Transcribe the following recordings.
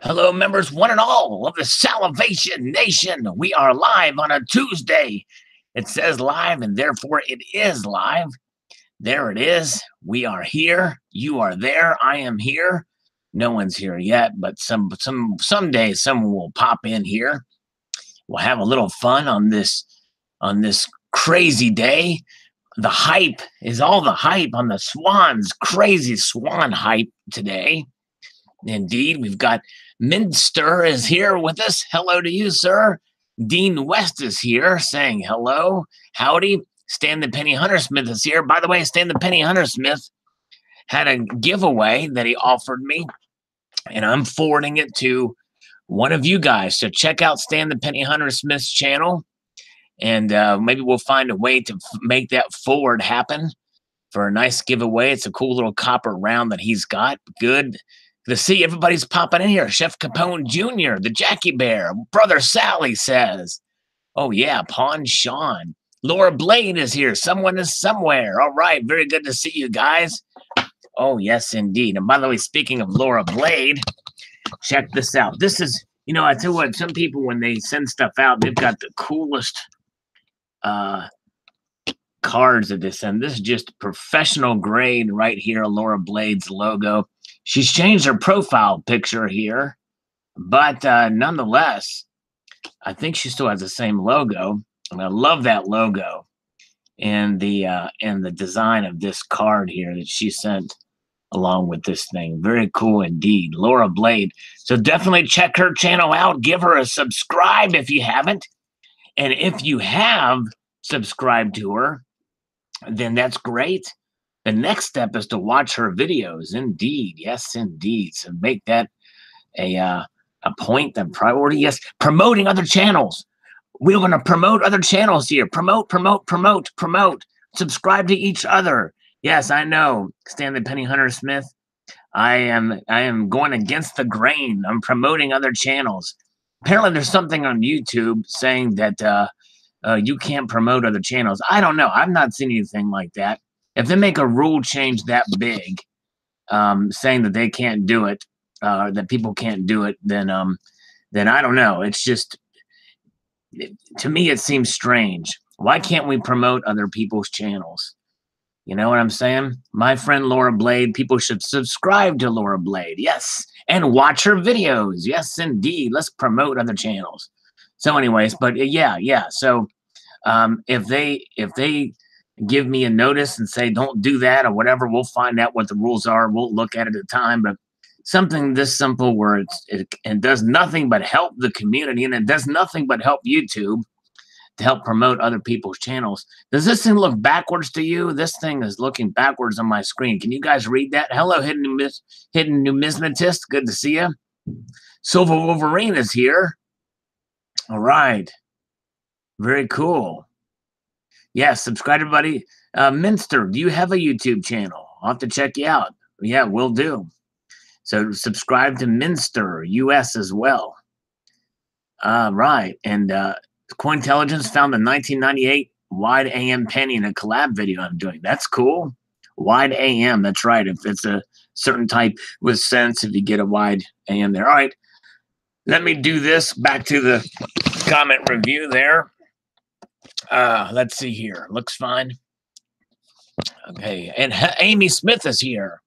Hello, members, one and all of the Salivation Nation. We are live on a Tuesday. It says live, and therefore it is live. There it is. We are here. You are there. I am here. No one's here yet, but someday someone will pop in here. We'll have a little fun on this crazy day. The hype is all the hype on the Swans. Crazy Swan hype today. Indeed, we've got Minster is here with us. Hello to you, sir. Dean West is here saying hello. Howdy. Stan the Penny Hunter Smith is here. By the way, Stan the Penny Hunter Smith had a giveaway that he offered me, and I'm forwarding it to one of you guys. So check out Stan the Penny Hunter Smith's channel, and maybe we'll find a way to make that forward happen for a nice giveaway. It's a cool little copper round that he's got. Good to see everybody's popping in here. Chef Capone Jr., the Jackie Bear, Brother Sally says, oh yeah, Pawn Sean. Laura Blade is here. Someone is somewhere. All right, very good to see you guys. Oh yes, indeed. And by the way, speaking of Laura Blade, check this out. This is, you know, I tell you what, some people, when they send stuff out, they've got the coolest cards that they send. This is just professional grade right here, Laura Blade's logo. She's changed her profile picture here, but nonetheless, I think she still has the same logo, and I love that logo and the design of this card here that she sent along with this thing. Very cool indeed, Laura Blade. So definitely check her channel out. Give her a subscribe if you haven't, and if you have subscribed to her, then that's great. The next step is to watch her videos. Indeed. Yes, indeed. So make that a point, a priority. Yes, promoting other channels. We're going to promote other channels here. Promote. Subscribe to each other. Yes, I know. Stan the Penny Hunter Smith. I am going against the grain. I'm promoting other channels. Apparently there's something on YouTube saying that you can't promote other channels. I don't know. I've not seen anything like that. If they make a rule change that big, saying that they can't do it, that people can't do it, then I don't know. It's just, to me, it seems strange. Why can't we promote other people's channels? You know what I'm saying? My friend Laura Blade, people should subscribe to Laura Blade. Yes. And watch her videos. Yes, indeed. Let's promote other channels. So anyways, but yeah. So if they give me a notice and say don't do that or whatever, we'll find out what the rules are. We'll look at it at the time. But something this simple where it does nothing but help the community, and it does nothing but help YouTube to help promote other people's channels. Does this thing look backwards to you? This thing is looking backwards on my screen. Can you guys read that? Hello, hidden numismatist. Good to see you. Silver Wolverine is here. All right. Very cool. Yes, subscribe, everybody. Minster, do you have a YouTube channel? I'll have to check you out. Yeah, will do. So subscribe to Minster US as well. Right. And Cointelligence found the 1998 wide AM penny in a collab video I'm doing. That's cool. Wide AM. That's right. If it's a certain type with sense, if you get a wide AM there. All right. Let me do this. Back to the comment review there. Let's see here. Looks fine. Okay. And Amy Smith is here.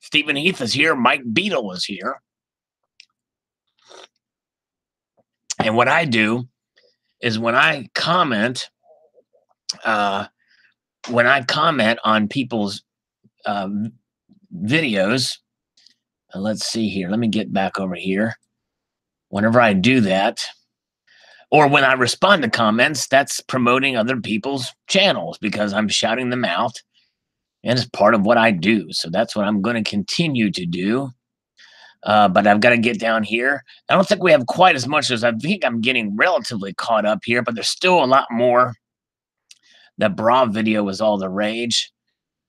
Stephen Heath is here. Mike Beadle is here. And what I do is when I comment on people's videos, let's see here. Let me get back over here. Whenever I do that, or when I respond to comments, that's promoting other people's channels because I'm shouting them out, and it's part of what I do. So that's what I'm going to continue to do. But I've got to get down here. I don't think we have quite as much as I think I'm getting relatively caught up here, but there's still a lot more. The bra video was all the rage.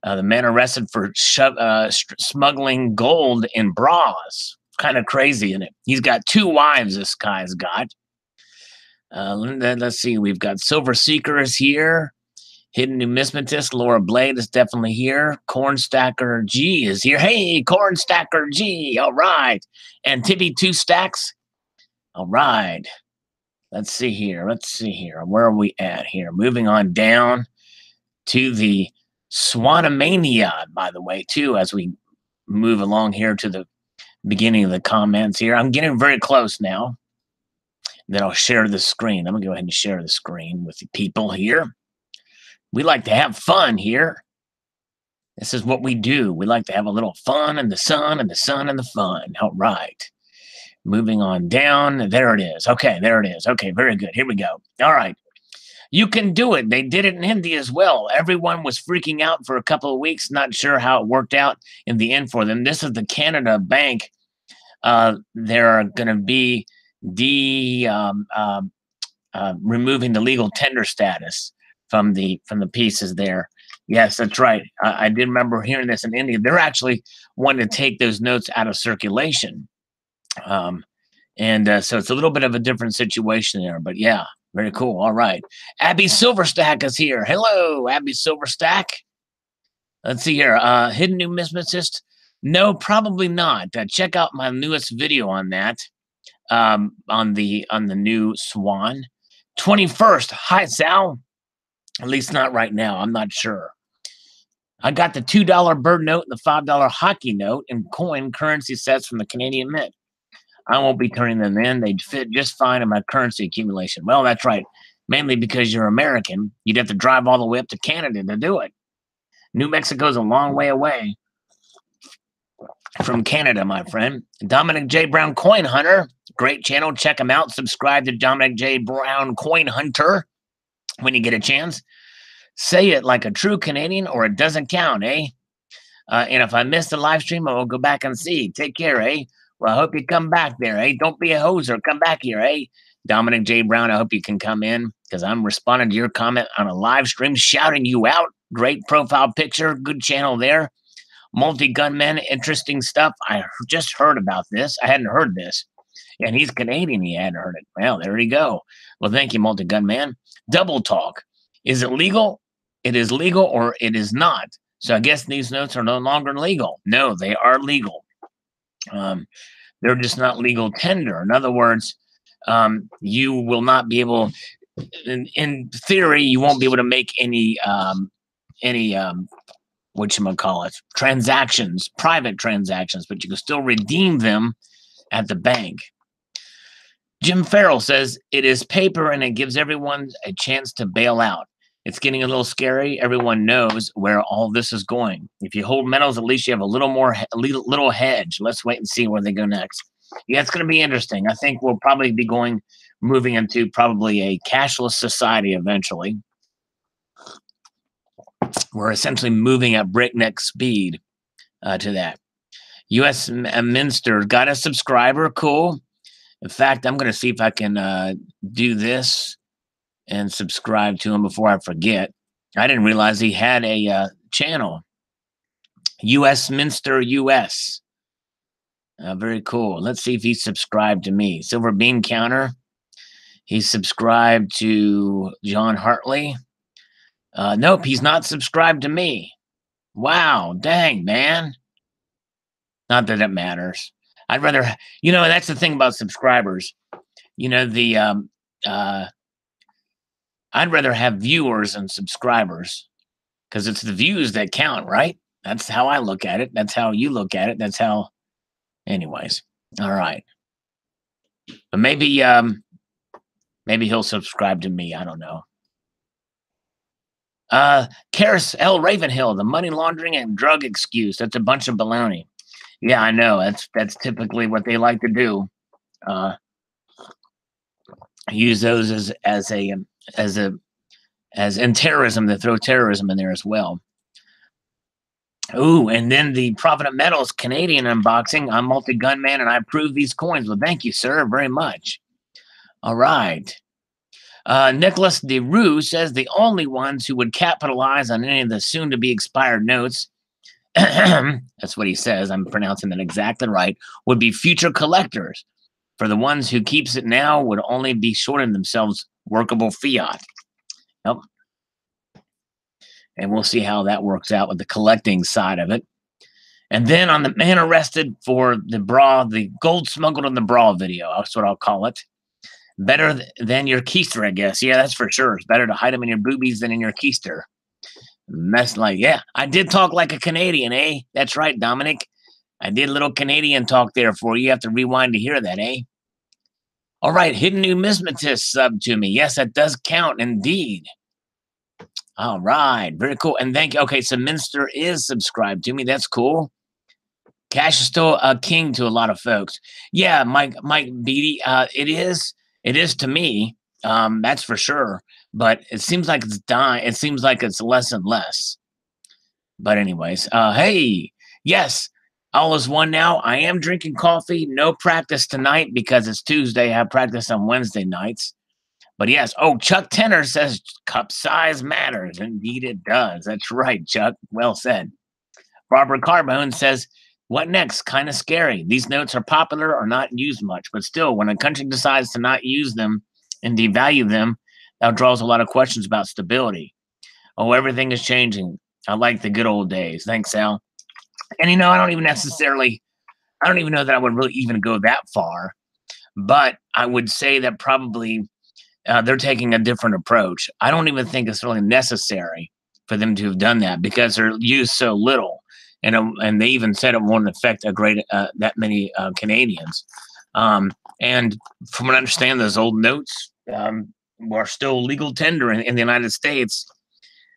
The man arrested for smuggling gold in bras. Kind of crazy, isn't it? He's got 2 wives, this guy's got. Let's see. We've got Silver Seekers here. Hidden Numismatist, Laura Blade is definitely here. Cornstacker G is here. Hey, Cornstacker G. All right. And Tippy 2 Stacks. All right. Let's see here. Where are we at here? Moving on down to the SWANamania, by the way, too, as we move along here to the beginning of the comments here. I'm getting very close now. Then I'll share the screen. I'm going to go ahead and share the screen with the people here. We like to have fun here. This is what we do. We like to have a little fun and the sun and the sun and the fun. All right. Moving on down. There it is. Okay, there it is. Okay, very good. Here we go. All right. You can do it. They did it in India as well. Everyone was freaking out for a couple of weeks, not sure how it worked out in the end for them. This is the Canada Bank. They're going to be removing the legal tender status from the pieces there. Yes, that's right. I did remember hearing this in India. They're actually wanting to take those notes out of circulation. So it's a little bit of a different situation there, but yeah, very cool. All right. Abby Silverstack is here. Hello, Abby Silverstack. Let's see here. Hidden Numismatist. No, probably not. Check out my newest video on that. On the new Swan. 21st. Hi, Sal. At least not right now. I'm not sure. I got the $2 bird note and the $5 hockey note and coin currency sets from the Canadian Mint. I won't be turning them in. They'd fit just fine in my currency accumulation. Well, that's right. Mainly because you're American. You'd have to drive all the way up to Canada to do it. New Mexico's a long way away from Canada, my friend. Dominic J. Brown Coin Hunter. Great channel. Check him out. Subscribe to Dominic J. Brown Coin Hunter when you get a chance. Say it like a true Canadian or it doesn't count, eh? And if I missed the live stream, I will go back and see. Take care, eh? Well, I hope you come back there, eh? Don't be a hoser. Come back here, eh? Dominic J. Brown, I hope you can come in because I'm responding to your comment on a live stream, shouting you out. Great profile picture. Good channel there. Multi-gunman, interesting stuff. I just heard about this. I hadn't heard this. And he's Canadian. He hadn't heard it. Well, there you go. Well, thank you, Multi-Gunman. Double talk. Is it legal? It is legal or it is not. So I guess these notes are no longer legal. No, they are legal. They're just not legal tender. In other words, you will not be able, in theory, you won't be able to make any transactions, private transactions, but you can still redeem them at the bank. Jim Farrell says, it is paper and it gives everyone a chance to bail out. It's getting a little scary. Everyone knows where all this is going. If you hold metals, at least you have a little hedge. Let's wait and see where they go next. Yeah, it's going to be interesting. I think we'll probably be moving into probably a cashless society eventually. We're essentially moving at breakneck speed to that. U.S. Minster got a subscriber. Cool. In fact, I'm going to see if I can do this and subscribe to him before I forget. I didn't realize he had a channel. U.S. Minster U.S. Very cool. Let's see if he's subscribed to me. Silver Bean Counter. He's subscribed to John Hartley. Nope, he's not subscribed to me. Wow, dang, man. Not that it matters. I'd rather, that's the thing about subscribers. I'd rather have viewers than subscribers because it's the views that count, right? That's how I look at it. That's how you look at it. That's how, anyways. All right. But maybe he'll subscribe to me. I don't know. Karis L. Ravenhill, the money laundering and drug excuse. That's a bunch of baloney. Yeah, I know. That's typically what they like to do. Use those as in terrorism. They throw terrorism in there as well. Ooh, and then the Provident Metals Canadian unboxing. I'm Multi-Gunman and I approve these coins. Well, thank you, sir, very much. All right. Nicholas DeRue says the only ones who would capitalize on any of the soon-to-be expired notes, that's what he says, I'm pronouncing that exactly right, would be future collectors. For the ones who keeps it now would only be shorting themselves workable fiat. Yep. and we'll see how that works out with the collecting side of it. And then on the man arrested for the gold smuggled in the bra video, that's what I'll call it. Better than your keister, I guess. Yeah, that's for sure. It's better to hide them in your boobies than in your keister. Mess like, yeah, I did talk like a Canadian, eh? That's right, Dominic. I did a little Canadian talk there for you. You have to rewind to hear that, eh? All right, hidden numismatist sub to me. Yes, that does count indeed. All right, very cool. And thank you. Okay, so Minster is subscribed to me. That's cool. Cash is still a king to a lot of folks. Yeah, Mike Beatty, it is to me. That's for sure. But it seems like it's dying. It seems like it's less and less. But anyways, hey, yes, all is one now. I am drinking coffee. No practice tonight because it's Tuesday. I have practice on Wednesday nights. But yes, Chuck Tenner says cup size matters. Indeed it does. That's right, Chuck. Well said. Barbara Carbone says, what next? Kind of scary. These notes are popular or not used much, but still, when a country decides to not use them and devalue them, that draws a lot of questions about stability. Oh, everything is changing. I like the good old days. Thanks, Al. And, I don't even know that I would really even go that far, but I would say that probably they're taking a different approach. I don't even think it's really necessary for them to have done that because they're used so little. And they even said it won't affect that many Canadians. And from what I understand, those old notes are still legal tender in the United States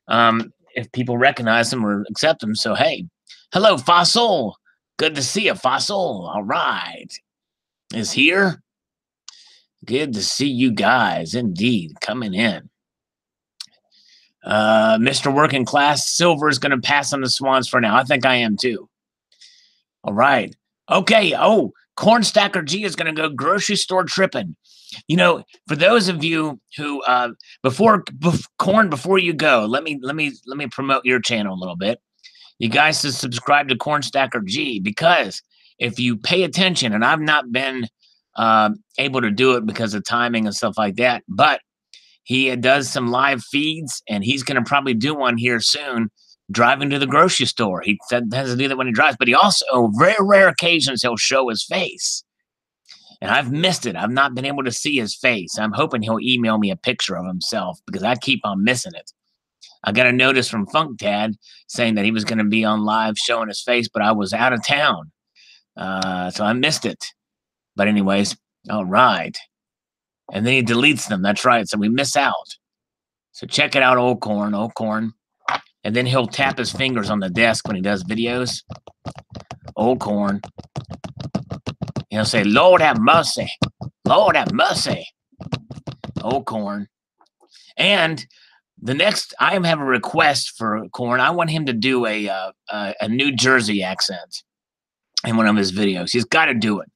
if people recognize them or accept them. So, hey, hello, Fossil. Good to see you, Fossil. All right. Is here. Good to see you guys, indeed, coming in. Mr. Working Class Silver is going to pass on the Swans for now. I think I am too. All right. Okay. Oh, Corn Stacker G is going to go grocery store tripping. For those of you who before you go, let me promote your channel a little bit. You guys should subscribe to Corn Stacker G because if you pay attention, and I've not been able to do it because of timing and stuff like that, but he does some live feeds, and he's going to probably do one here soon, driving to the grocery store. He said has to do that when he drives, but he also, very rare occasions, he'll show his face. And I've missed it. I've not been able to see his face. I'm hoping he'll email me a picture of himself because I keep on missing it. I got a notice from FunkTad saying that he was going to be on live showing his face, but I was out of town. So I missed it. But anyways, all right. And then he deletes them. That's right. So we miss out. So check it out, Old Corn. And then he'll tap his fingers on the desk when he does videos. Old Corn. He'll say, Lord have mercy. Lord have mercy. Old Corn. And the next, I have a request for Corn. I want him to do a New Jersey accent in one of his videos. He's got to do it.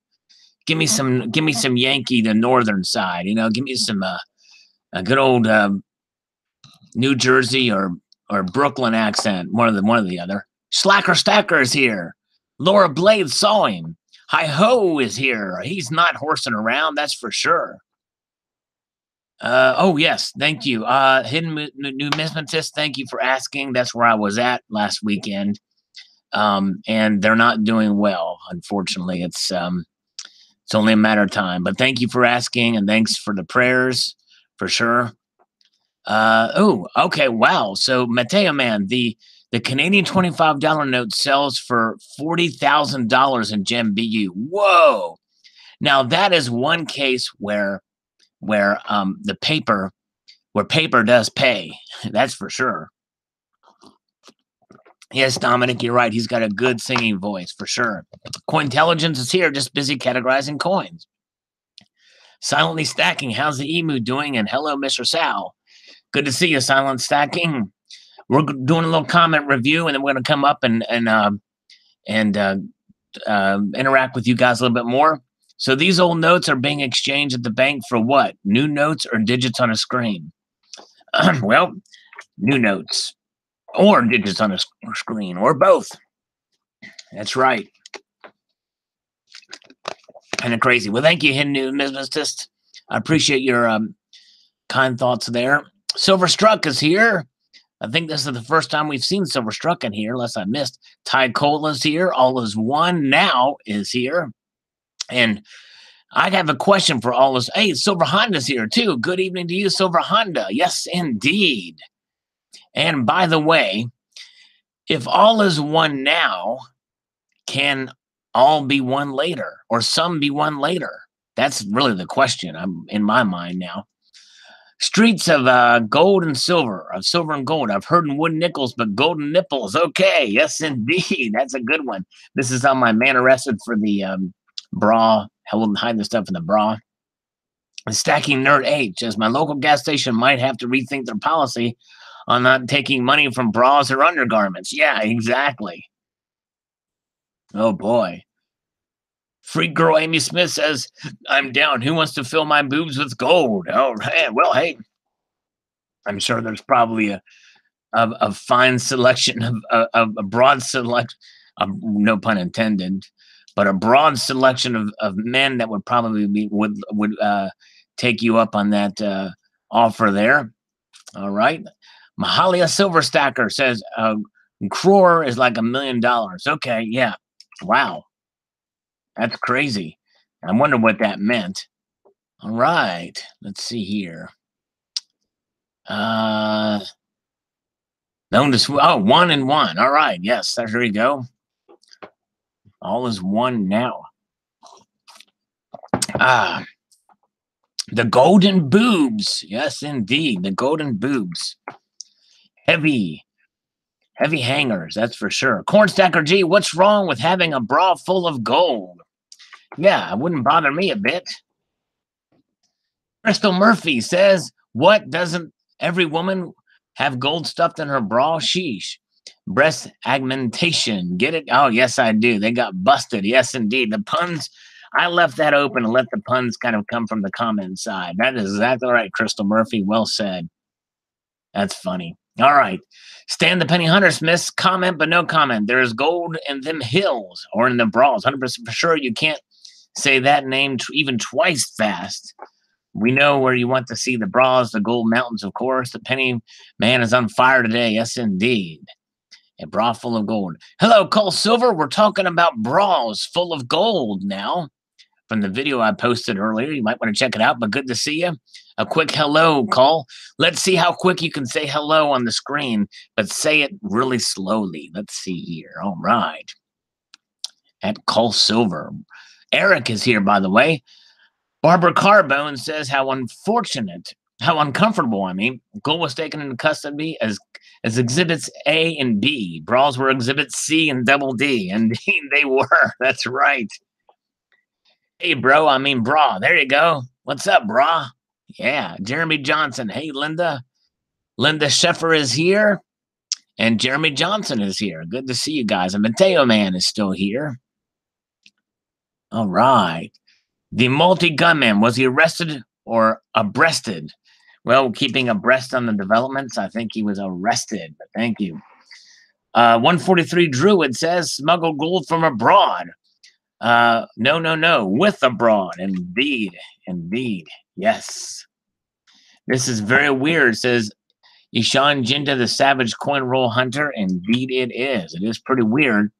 Give me some Yankee, the northern side. Give me some a good old New Jersey or Brooklyn accent. One of the other. Slacker Stacker is here. Laura Blade saw him. Hi Ho is here. He's not horsing around, that's for sure. Oh yes, thank you. Hidden Numismatist, thank you for asking. That's where I was at last weekend. And they're not doing well, unfortunately. It's only a matter of time. But thank you for asking, and thanks for the prayers, for sure. Oh, okay, wow. So Mateo Man, the Canadian $25 note sells for $40,000 in Gem BU. Whoa! Now that is one case where paper does pay. That's for sure. Yes, Dominic, you're right. He's got a good singing voice for sure. Cointelligence is here, just busy categorizing coins. Silently Stacking, how's the emu doing? And hello, Mr. Sal. Good to see you, Silent Stacking. We're doing a little comment review, and then we're going to come up and interact with you guys a little bit more. So these old notes are being exchanged at the bank for what? New notes or digits on a screen? Well, new notes or digits on a screen or both. That's right. Kind of crazy. Well, thank you, Hidden Numismatist. I appreciate your kind thoughts there. Silver Struck is here. I think this is the first time we've seen Silver Struck in here, unless I missed. Ty Cola's here. All is One Now is here. And I have a question for all us. Hey, Silver Honda's here too. Good evening to you, Silver Honda. Yes, indeed. And by the way, if all is one now, can all be one later, or some be one later? That's really the question. I'm in my mind now. Streets of gold and silver, of silver and gold. I've heard in wood nickels, but golden nipples. Okay, yes, indeed. That's a good one. This is on my man arrested for the bra. I wouldn't hide the stuff in the bra. Stacking Nerd H, as my local gas station might have to rethink their policy on not taking money from bras or undergarments. Yeah, exactly. Oh, boy. Freak girl Amy Smith says, I'm down. Who wants to fill my boobs with gold? Oh, well, hey. I'm sure there's probably a fine selection of a broad selection, no pun intended, but a broad selection of men that would probably would take you up on that offer there. All right. Mahalia Silver Stacker says crore is like $1 million. Okay, yeah. Wow. That's crazy. I wonder what that meant. All right. Let's see here. Known to 1 and 1. All right. Yes, there we go. All is one now. The golden boobs. Yes, indeed. The golden boobs. Heavy hangers, that's for sure. Cornstacker G, what's wrong with having a bra full of gold? Yeah, it wouldn't bother me a bit. Crystal Murphy says, what, doesn't every woman have gold stuffed in her bra? Sheesh. Breast augmentation. Get it? Oh, yes, I do. They got busted. Yes, indeed. The puns, I left that open and let the puns kind of come from the comment side. That is exactly right, Crystal Murphy. Well said. That's funny. All right. Stan the Penny Hunter Smith's comment, but no comment. There is gold in them hills or in the bras. 100% for sure. You can't say that name even twice fast. We know where you want to see the bras, the gold mountains, of course. The Penny Man is on fire today. Yes, indeed. A bra full of gold. Hello, Cole Silver. We're talking about bras full of gold now. From the video I posted earlier. You might want to check it out, but good to see you. A quick hello, Cole. Let's see how quick you can say hello on the screen, but say it really slowly. Let's see here. All right. At Cole Silver. Eric is here, by the way. Barbara Carbone says how uncomfortable, gold was taken into custody as exhibits A and B. Bras were exhibits C and double D. Indeed, they were. That's right. Hey, bro, bra. There you go. What's up, brah? Yeah, Jeremy Johnson. Hey, Linda. Linda Sheffer is here. And Jeremy Johnson is here. Good to see you guys. And Mateo Man is still here. All right. The multi-gunman, was he arrested or abreasted? Well, keeping abreast on the developments, I think he was arrested. But thank you. 143 Druid says, smuggled gold from abroad. No. With abroad. Indeed. Yes. This is very weird. It says, Ishan Jinda, the savage coin roll hunter. Indeed it is. It is pretty weird.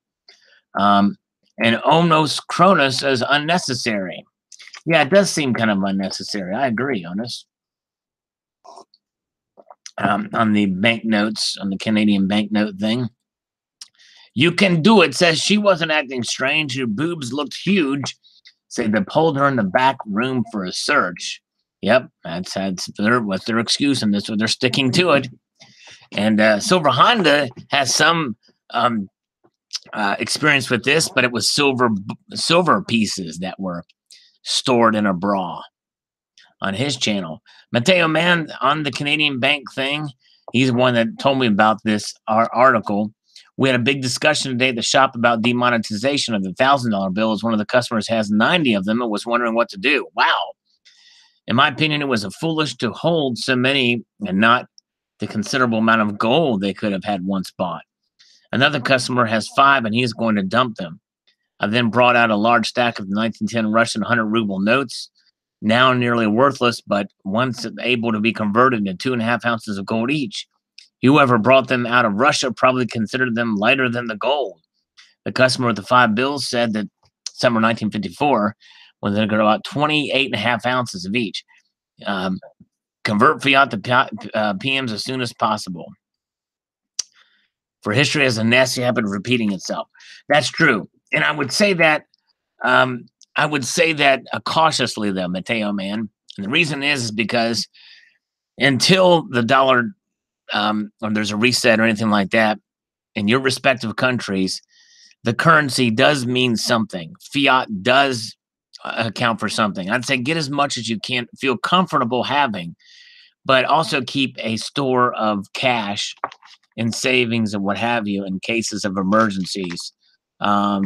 And Omnos Cronus says unnecessary. Yeah, it does seem kind of unnecessary. I agree, Onus. On the banknotes, on the Canadian banknote thing. You can do it. Says she wasn't acting strange. Her boobs looked huge. Say they pulled her in the back room for a search. Yep, that's what's their excuse, and that's what they're sticking to it. And Silver Honda has some experience with this, but it was silver pieces that were stored in a bra on his channel. Mateo Man on the Canadian bank thing. He's the one that told me about this article. We had a big discussion today at the shop about demonetization of the $1,000 bills. One of the customers has 90 of them and was wondering what to do. Wow. In my opinion, it was foolish to hold so many and not the considerable amount of gold they could have had once bought. Another customer has 5 and he's going to dump them. I then brought out a large stack of the 1910 Russian 100 ruble notes, now nearly worthless, but once able to be converted into 2.5 ounces of gold each. Whoever brought them out of Russia probably considered them lighter than the gold. The customer with the 5 bills said that summer 1954, when they got about 28.5 ounces of each. Convert fiat to PMs as soon as possible. For history has a nasty habit of repeating itself. That's true. And I would say that cautiously, though, Mateo, man. And the reason is because until the dollar or there's a reset or anything like that in your respective countries, the currency does mean something. Fiat does account for something. I'd say get as much as you can, feel comfortable having, but also keep a store of cash and savings and what have you in cases of emergencies,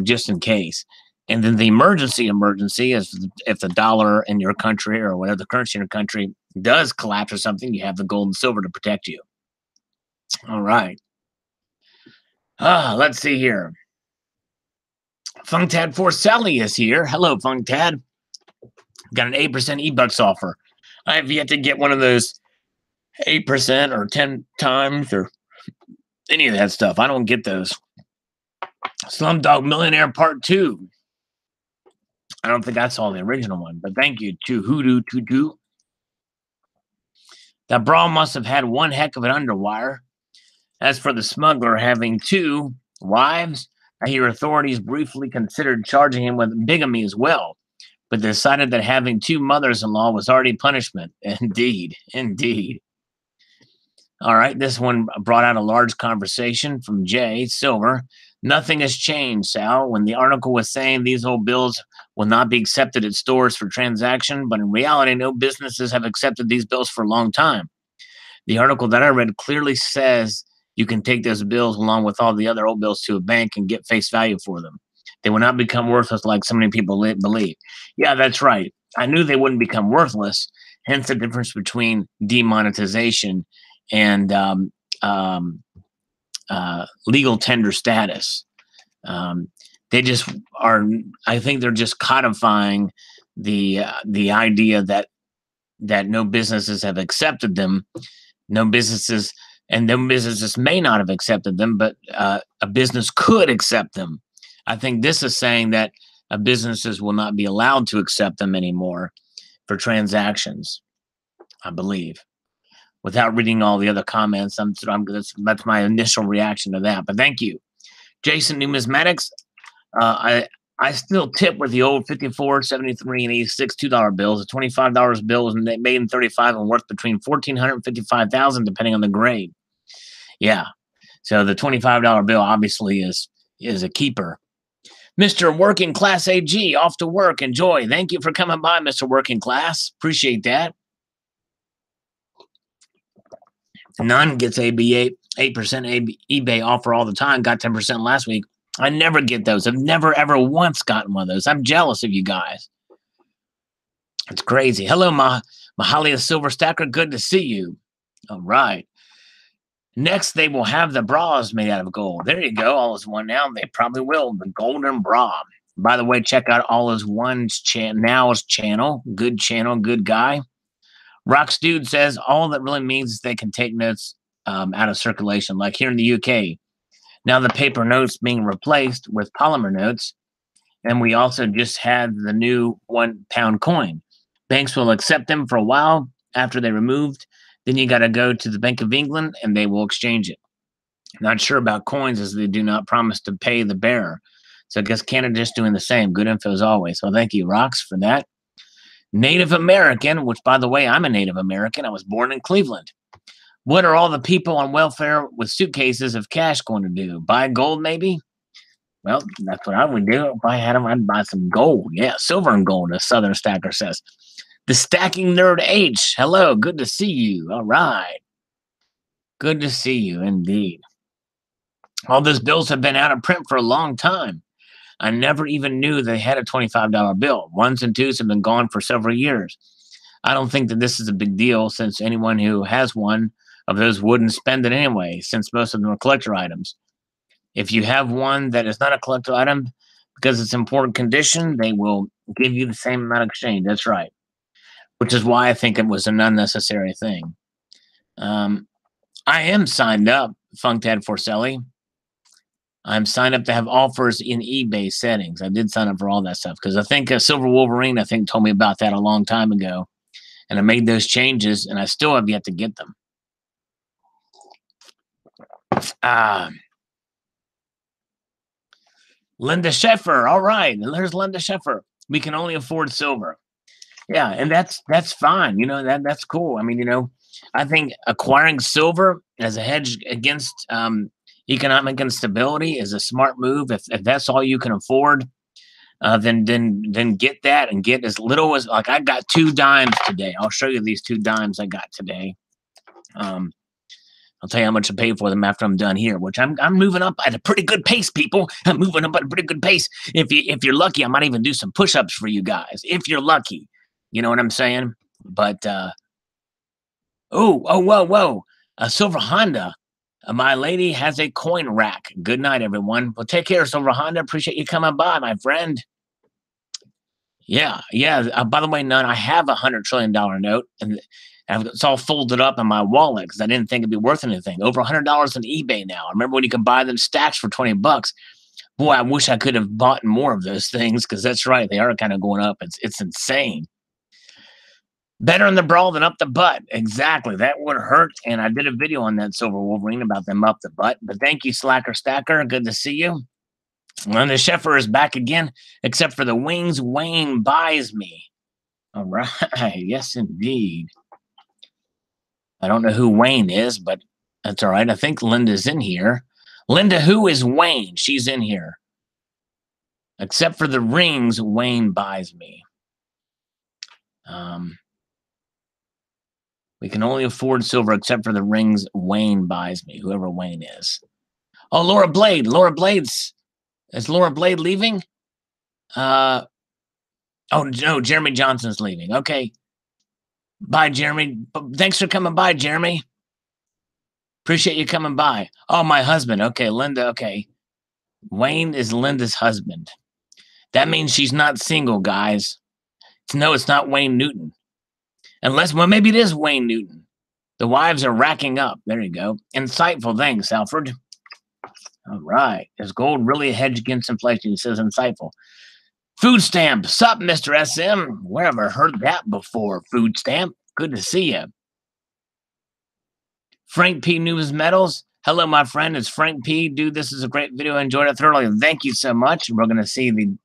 just in case. And then the emergency is if the dollar in your country or whatever the currency in your country does collapse or something, you have the gold and silver to protect you. All right. Let's see here. Funkdad for Sally is here. Hello, Funkdad. Got an 8% e-bucks offer. I have yet to get one of those 8% or 10 times or any of that stuff. I don't get those. Slumdog Millionaire Part 2. I don't think I saw the original one, but thank you to Hoodoo Tutu. That bra must have had one heck of an underwire. As for the smuggler having 2 wives, I hear authorities briefly considered charging him with bigamy as well, but decided that having 2 mothers-in-law was already punishment. Indeed, indeed. All right, this one brought out a large conversation from Jay Silver. Nothing has changed, Sal. When the article was saying these old bills will not be accepted at stores for transaction, but in reality, no businesses have accepted these bills for a long time. The article that I read clearly says you can take those bills along with all the other old bills to a bank and get face value for them. They will not become worthless like so many people believe. Yeah, that's right. I knew they wouldn't become worthless, hence the difference between demonetization and legal tender status. They just are. I think they're just codifying the idea that no businesses have accepted them. No businesses may not have accepted them, but a business could accept them. I think this is saying that businesses will not be allowed to accept them anymore for transactions, I believe. Without reading all the other comments, that's my initial reaction to that. But thank you. Jason Numismatics, I still tip with the old 54, 73, and 86 $2 bills. A $25 bill is made in 35 and worth between $1,400 and $55,000, depending on the grade. Yeah. So the $25 bill obviously is a keeper. Mr. Working Class AG, off to work. Enjoy. Thank you for coming by, Mr. Working Class. Appreciate that. None gets 8% eBay offer all the time. Got 10% last week. I never get those. I've never, ever once gotten one of those. I'm jealous of you guys. It's crazy. Hello, Mahalia Silver Stacker. Good to see you. All right. Next, they will have the bras made out of gold. There you go. All is one now. They probably will. The golden bra. By the way, check out All is One's channel. Good channel. Good guy. Rox Dude says all that really means is they can take notes out of circulation, like here in the UK. Now the paper notes being replaced with polymer notes, and we also just had the new £1 coin. Banks will accept them for a while after they're removed. Then you got to go to the Bank of England, and they will exchange it. Not sure about coins, as they do not promise to pay the bearer. So I guess Canada's doing the same. Good info as always. So thank you, Rox, for that. Native American, which, by the way, I'm a Native American. I was born in Cleveland. What are all the people on welfare with suitcases of cash going to do? Buy gold, maybe? Well, that's what I would do. If I had them, I'd buy some gold. Yeah, silver and gold, as Southern Stacker says. The Stacking Nerd H. Hello, good to see you. All right. Good to see you, indeed. All those bills have been out of print for a long time. I never even knew they had a $25 bill. Ones and twos have been gone for several years. I don't think that this is a big deal, since anyone who has one of those wouldn't spend it anyway, since most of them are collector items. If you have one that is not a collector item, because it's in important condition, they will give you the same amount of exchange. That's right. Which is why I think it was an unnecessary thing. I am signed up, Funkdad Forcelli. I'm signed up to have offers in eBay settings. I did sign up for all that stuff because I think Silver Wolverine, I think, told me about that a long time ago. And I made those changes, and I still have yet to get them. Linda Sheffer. All right. There's Linda Sheffer. We can only afford silver. Yeah, and that's fine. You know, that's cool. I mean, you know, I think acquiring silver as a hedge against economic instability is a smart move. If that's all you can afford, then get that and get as little as, like, I got 2 dimes today. I'll show you these 2 dimes I got today. I'll tell you how much I pay for them after I'm done here, which I'm moving up at a pretty good pace, people. I'm moving up at a pretty good pace. If you're lucky, I might even do some push-ups for you guys. If you're lucky, you know what I'm saying? But whoa, a silver Honda. My lady has a coin rack. Good night, everyone. Well, take care, Silver Honda. Appreciate you coming by, my friend. Yeah. By the way, None, I have $100 trillion note, and it's all folded up in my wallet because I didn't think it'd be worth anything. Over $100 on eBay now. I remember when you could buy them stacks for $20. Boy, I wish I could have bought more of those things because that's right, they are kind of going up. It's insane. Better in the brawl than up the butt. Exactly. That would hurt. And I did a video on that, Silver Wolverine, about them up the butt. But thank you, Slacker Stacker. Good to see you. And the Sheffer is back again, except for the wings Wayne buys me. All right. Yes, indeed. I don't know who Wayne is, but that's all right. I think Linda's in here. Linda, who is Wayne? She's in here. Except for the rings Wayne buys me. We can only afford silver except for the rings Wayne buys me, whoever Wayne is. Oh, Laura Blade. Laura Blade's. Is Laura Blade leaving? Oh, no, Jeremy Johnson's leaving. Okay. Bye, Jeremy. Thanks for coming by, Jeremy. Appreciate you coming by. Oh, my husband. Okay, Linda. Okay. Wayne is Linda's husband. That means she's not single, guys. No, it's not Wayne Newton. Unless, well, maybe it is Wayne Newton. The wives are racking up. There you go. Insightful. Thanks, Alfred. All right. Is gold really a hedge against inflation? He says insightful. Food stamp. Sup, Mr. SM? Where have I heard that before? Food stamp. Good to see you. Frank P. News Metals. Hello, my friend. It's Frank P. Dude, this is a great video. I enjoyed it thoroughly. Thank you so much. We're going to see the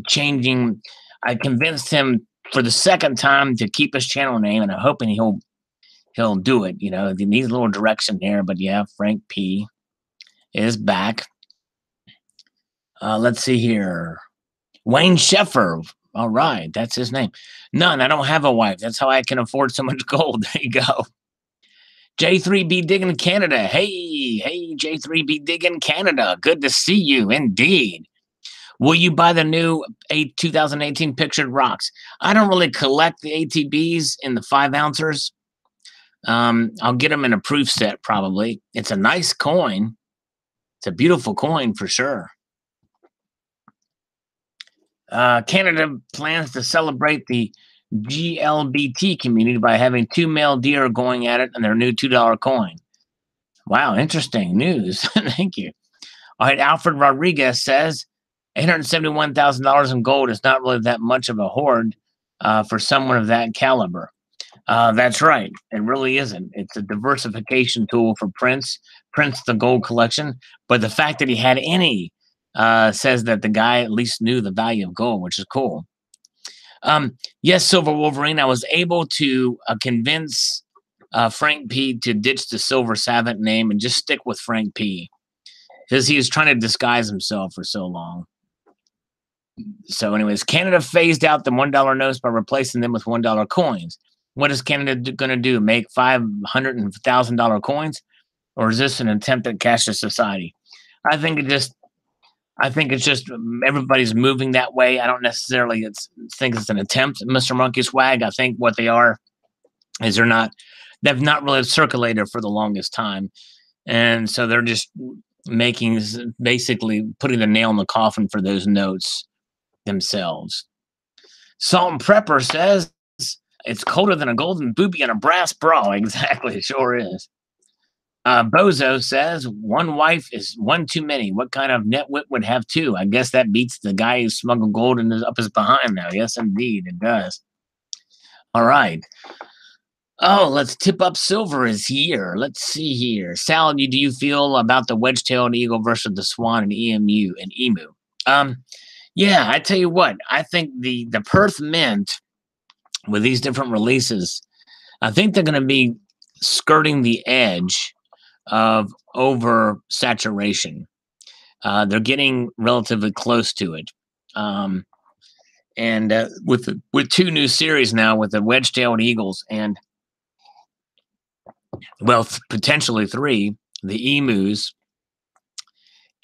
changing. I convinced him for the second time to keep his channel name, and I'm hoping he'll do it. You know, he needs a little direction there, but yeah, Frank P is back. Let's see here. Wayne Sheffer. All right, that's his name. None. I don't have a wife. That's how I can afford so much gold. There you go. J3B Digging Canada. Hey, J3B Digging Canada. Good to see you, indeed. Will you buy the new 2018 pictured rocks? I don't really collect the ATBs in the 5 ounces. I'll get them in a proof set probably. It's a nice coin. It's a beautiful coin for sure. Canada plans to celebrate the GLBT community by having 2 male deer going at it on their new $2 coin. Wow, interesting news. Thank you. All right, Alfred Rodriguez says, $871,000 in gold is not really that much of a hoard for someone of that caliber. That's right. It really isn't. It's a diversification tool for Prince, the gold collection. But the fact that he had any says that the guy at least knew the value of gold, which is cool. Yes, Silver Wolverine, I was able to convince Frank P to ditch the Silver Savant name and just stick with Frank P because he was trying to disguise himself for so long. So anyways, Canada phased out the $1 notes by replacing them with $1 coins. What is Canada going to do? Make $500 and $1,000 coins? Or is this an attempt at cashless society? I think it's just everybody's moving that way. I don't necessarily think it's an attempt, Mr. Monkey Swag. I think what they are is they've not really circulated for the longest time. And so they're just basically putting the nail in the coffin for those notes themselves. Salt and Prepper says it's colder than a golden booby in a brass bra. Exactly, it sure is. Bozo says, one wife is one too many. What kind of netwit would have two? I guess that beats the guy who smuggled gold and is up his behind now. Yes, indeed, it does. All right. Oh, let's tip up silver is here. Let's see here. Sal, do you feel about the wedge-tailed eagle versus the swan and emu and emu? Yeah, I tell you what, I think the Perth Mint with these different releases, I think they're going to be skirting the edge of oversaturation. They're getting relatively close to it. And with two new series now, with the wedge-tailed eagles and, well, potentially three, the emus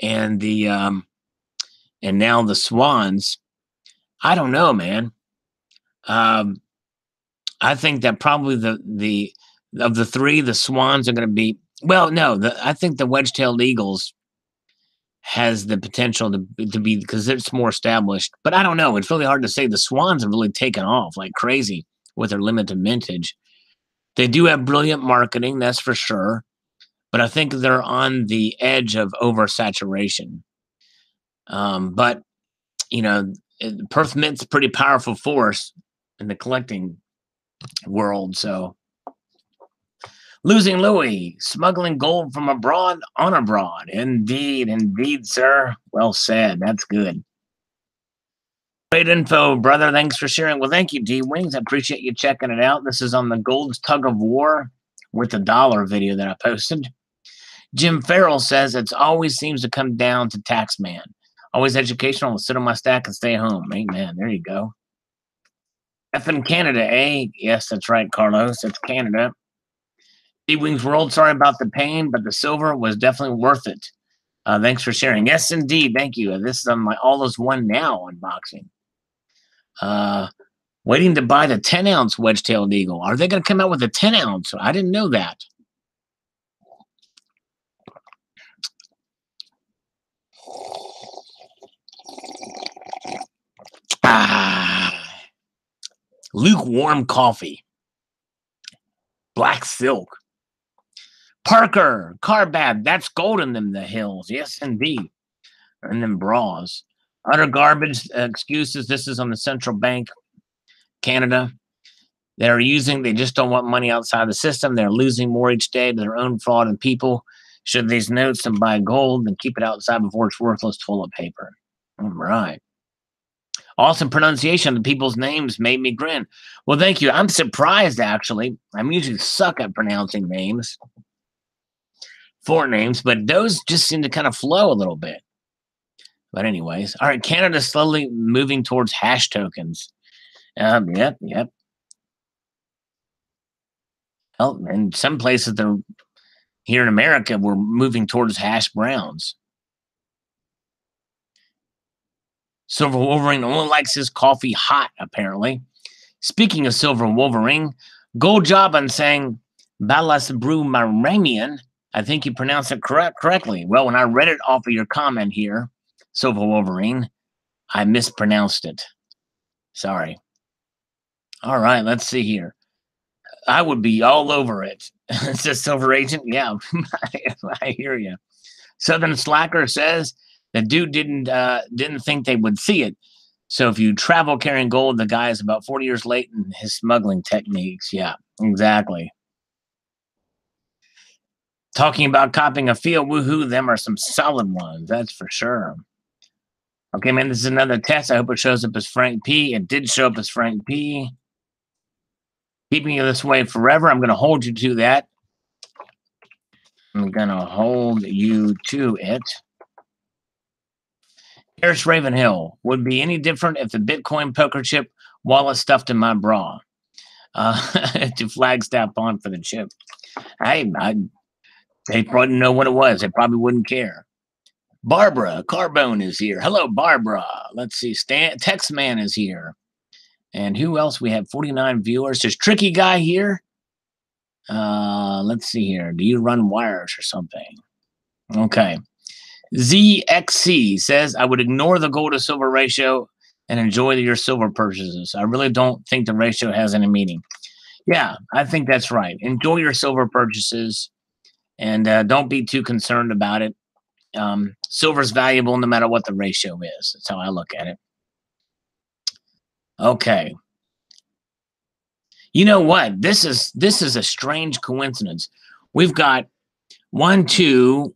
and the and now the swans. I don't know, man. I think that probably the of the three, the swans are going to be, well, no, I think the wedge-tailed eagles has the potential to be, because it's more established. But I don't know. It's really hard to say. The swans have really taken off like crazy with their limited mintage. They do have brilliant marketing, that's for sure. But I think they're on the edge of oversaturation. But, you know, Perth Mint's a pretty powerful force in the collecting world. So, Losing Louis, smuggling gold from abroad on abroad. Indeed, indeed, sir. Well said. That's good. Great info, brother. Thanks for sharing. Well, thank you, D-Wings. I appreciate you checking it out. This is on the Gold's Tug of War with the dollar video that I posted. Jim Farrell says it always seems to come down to Taxman. Always educational. I'll sit on my stack and stay home. Amen. There you go. F in Canada, eh? Yes, that's right, Carlos. It's Canada. D-Wings World, sorry about the pain, but the silver was definitely worth it. Thanks for sharing. Yes, indeed. Thank you. This is on my All Is One Now unboxing. Waiting to buy the 10-ounce wedge-tailed eagle. Are they going to come out with a 10-ounce? I didn't know that. Lukewarm coffee. Black silk. Parker, Carbab, that's gold in them, the hills. Yes, indeed. And them bras. Utter garbage excuses. This is on the central bank, Canada. They just don't want money outside the system. They're losing more each day to their own fraud and people. Should these notes and buy gold and keep it outside before it's worthless toilet paper. All right. Awesome pronunciation of the people's names made me grin. Well, thank you. I'm surprised, actually. I'm usually suck at pronouncing names. Four names, but those just seem to kind of flow a little bit. But anyways, all right, Canada's slowly moving towards hash tokens. Yep. Well, and some places here in America, we're moving towards hash browns. Silver Wolverine only likes his coffee hot, apparently. Speaking of Silver Wolverine, gold job on saying Balasbru-Maranian. I think you pronounced it correctly. Well, when I read it off of your comment here, Silver Wolverine, I mispronounced it. Sorry. All right, let's see here. I would be all over it. It says Silver Agent. Yeah, I hear you. Southern Slacker says the dude didn't think they would see it. So if you travel carrying gold, the guy is about 40 years late in his smuggling techniques. Yeah, exactly. Talking about copying a field, woohoo, them are some solid ones, that's for sure. Okay, man, this is another test. I hope it shows up as Frank P. It did show up as Frank P. Keeping it this way forever. I'm going to hold you to that. I'm going to hold you to it. Harris Ravenhill, would be any different if the Bitcoin poker chip wallet stuffed in my bra? To Flagstaff on for the chip. They probably know what it was. They probably wouldn't care. Barbara Carbone is here. Hello, Barbara. Let's see. Textman is here. And who else? We have 49 viewers. There's Tricky Guy here. Let's see here. Do you run wires or something? Okay. ZXC says, I would ignore the gold to silver ratio and enjoy your silver purchases. I really don't think the ratio has any meaning. Yeah, I think that's right. Enjoy your silver purchases And don't be too concerned about it. Silver's valuable no matter what the ratio is. That's how I look at it. Okay. You know what? This is a strange coincidence. We've got 1, 2.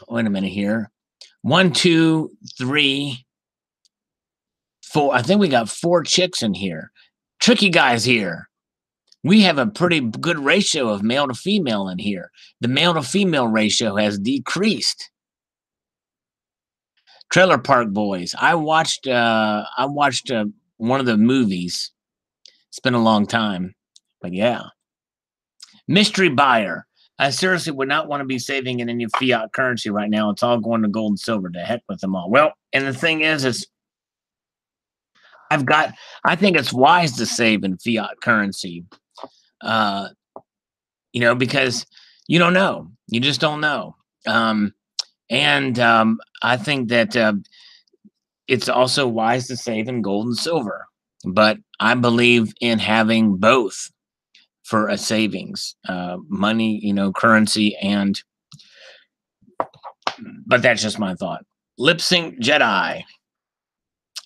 Wait a minute here. 1, 2, 3, 4. I think we got 4 chicks in here. Tricky guys here. We have a pretty good ratio of male to female in here. The male to female ratio has decreased. Trailer Park Boys. I watched one of the movies. It's been a long time, but yeah. Mystery buyer. I seriously would not want to be saving in any fiat currency right now. It's all going to gold and silver. To heck with them all. Well, and the thing is I think it's wise to save in fiat currency. Because you don't know. You just don't know. I think that it's also wise to save in gold and silver. But I believe in having both for a savings, money, currency, but that's just my thought. Lip Sync Jedi.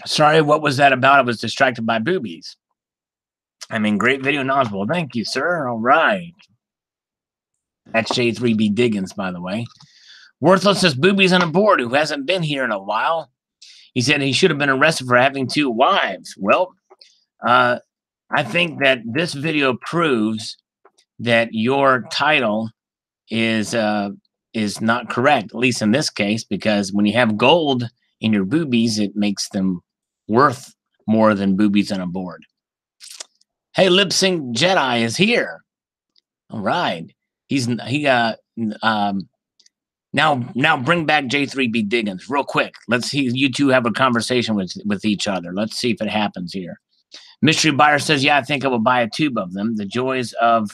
Sorry, what was that about? I was distracted by boobies. I mean, great video knowledgeable. Thank you, sir. All right. That's J3B Diggins, by the way. Worthless as boobies on a board who hasn't been here in a while. He said he should have been arrested for having 2 wives. Well, I think that this video proves that your title is not correct, at least in this case, because when you have gold in your boobies, it makes them worth more than boobies on a board. Hey, Lip Sync Jedi is here. All right. Now bring back J3B Diggins real quick. Let's see you two have a conversation with each other. Let's see if it happens here. Mystery buyer says, yeah, I think I will buy a tube of them. The joys of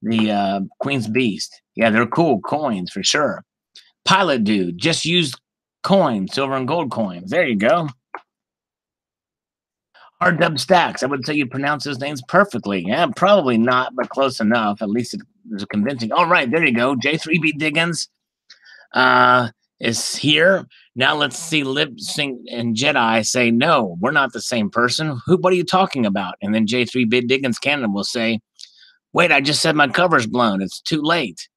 the Queen's Beast. Yeah, they're cool coins for sure. Pilot dude, just use coins, silver and gold coins. There you go. R-Dub Stacks. I would say you pronounce his names perfectly. Yeah, probably not, but close enough. At least there's a convincing. All right, there you go. J3B Diggins is here. Now let's see Lip Sync and Jedi say, no, we're not the same person. What are you talking about? And then J3B Diggins Canada will say, wait, I just said my cover's blown. It's too late.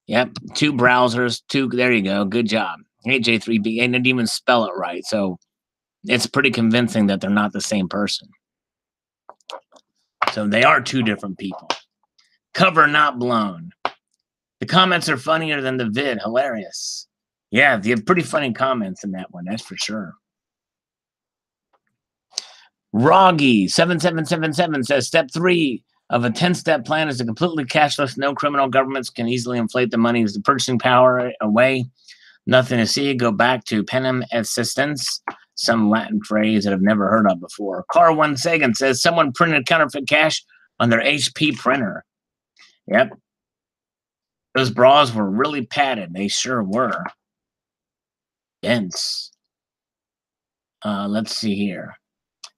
Yep, 2 browsers, 2. There you go. Good job. Hey, J3B. And didn't even spell it right. So it's pretty convincing that they're not the same person. So they are 2 different people. Cover not blown. The comments are funnier than the vid. Hilarious. Yeah, they have pretty funny comments in that one. That's for sure. Roggy7777 says, step 3 of a 10-step plan is a completely cashless, no criminal governments can easily inflate the money as the purchasing power away. Nothing to see. Go back to penem assistance, some Latin phrase that I've never heard of before. Car1 Sagan says, someone printed counterfeit cash on their HP printer. Yep. Those bras were really padded. They sure were. Dense. Let's see here.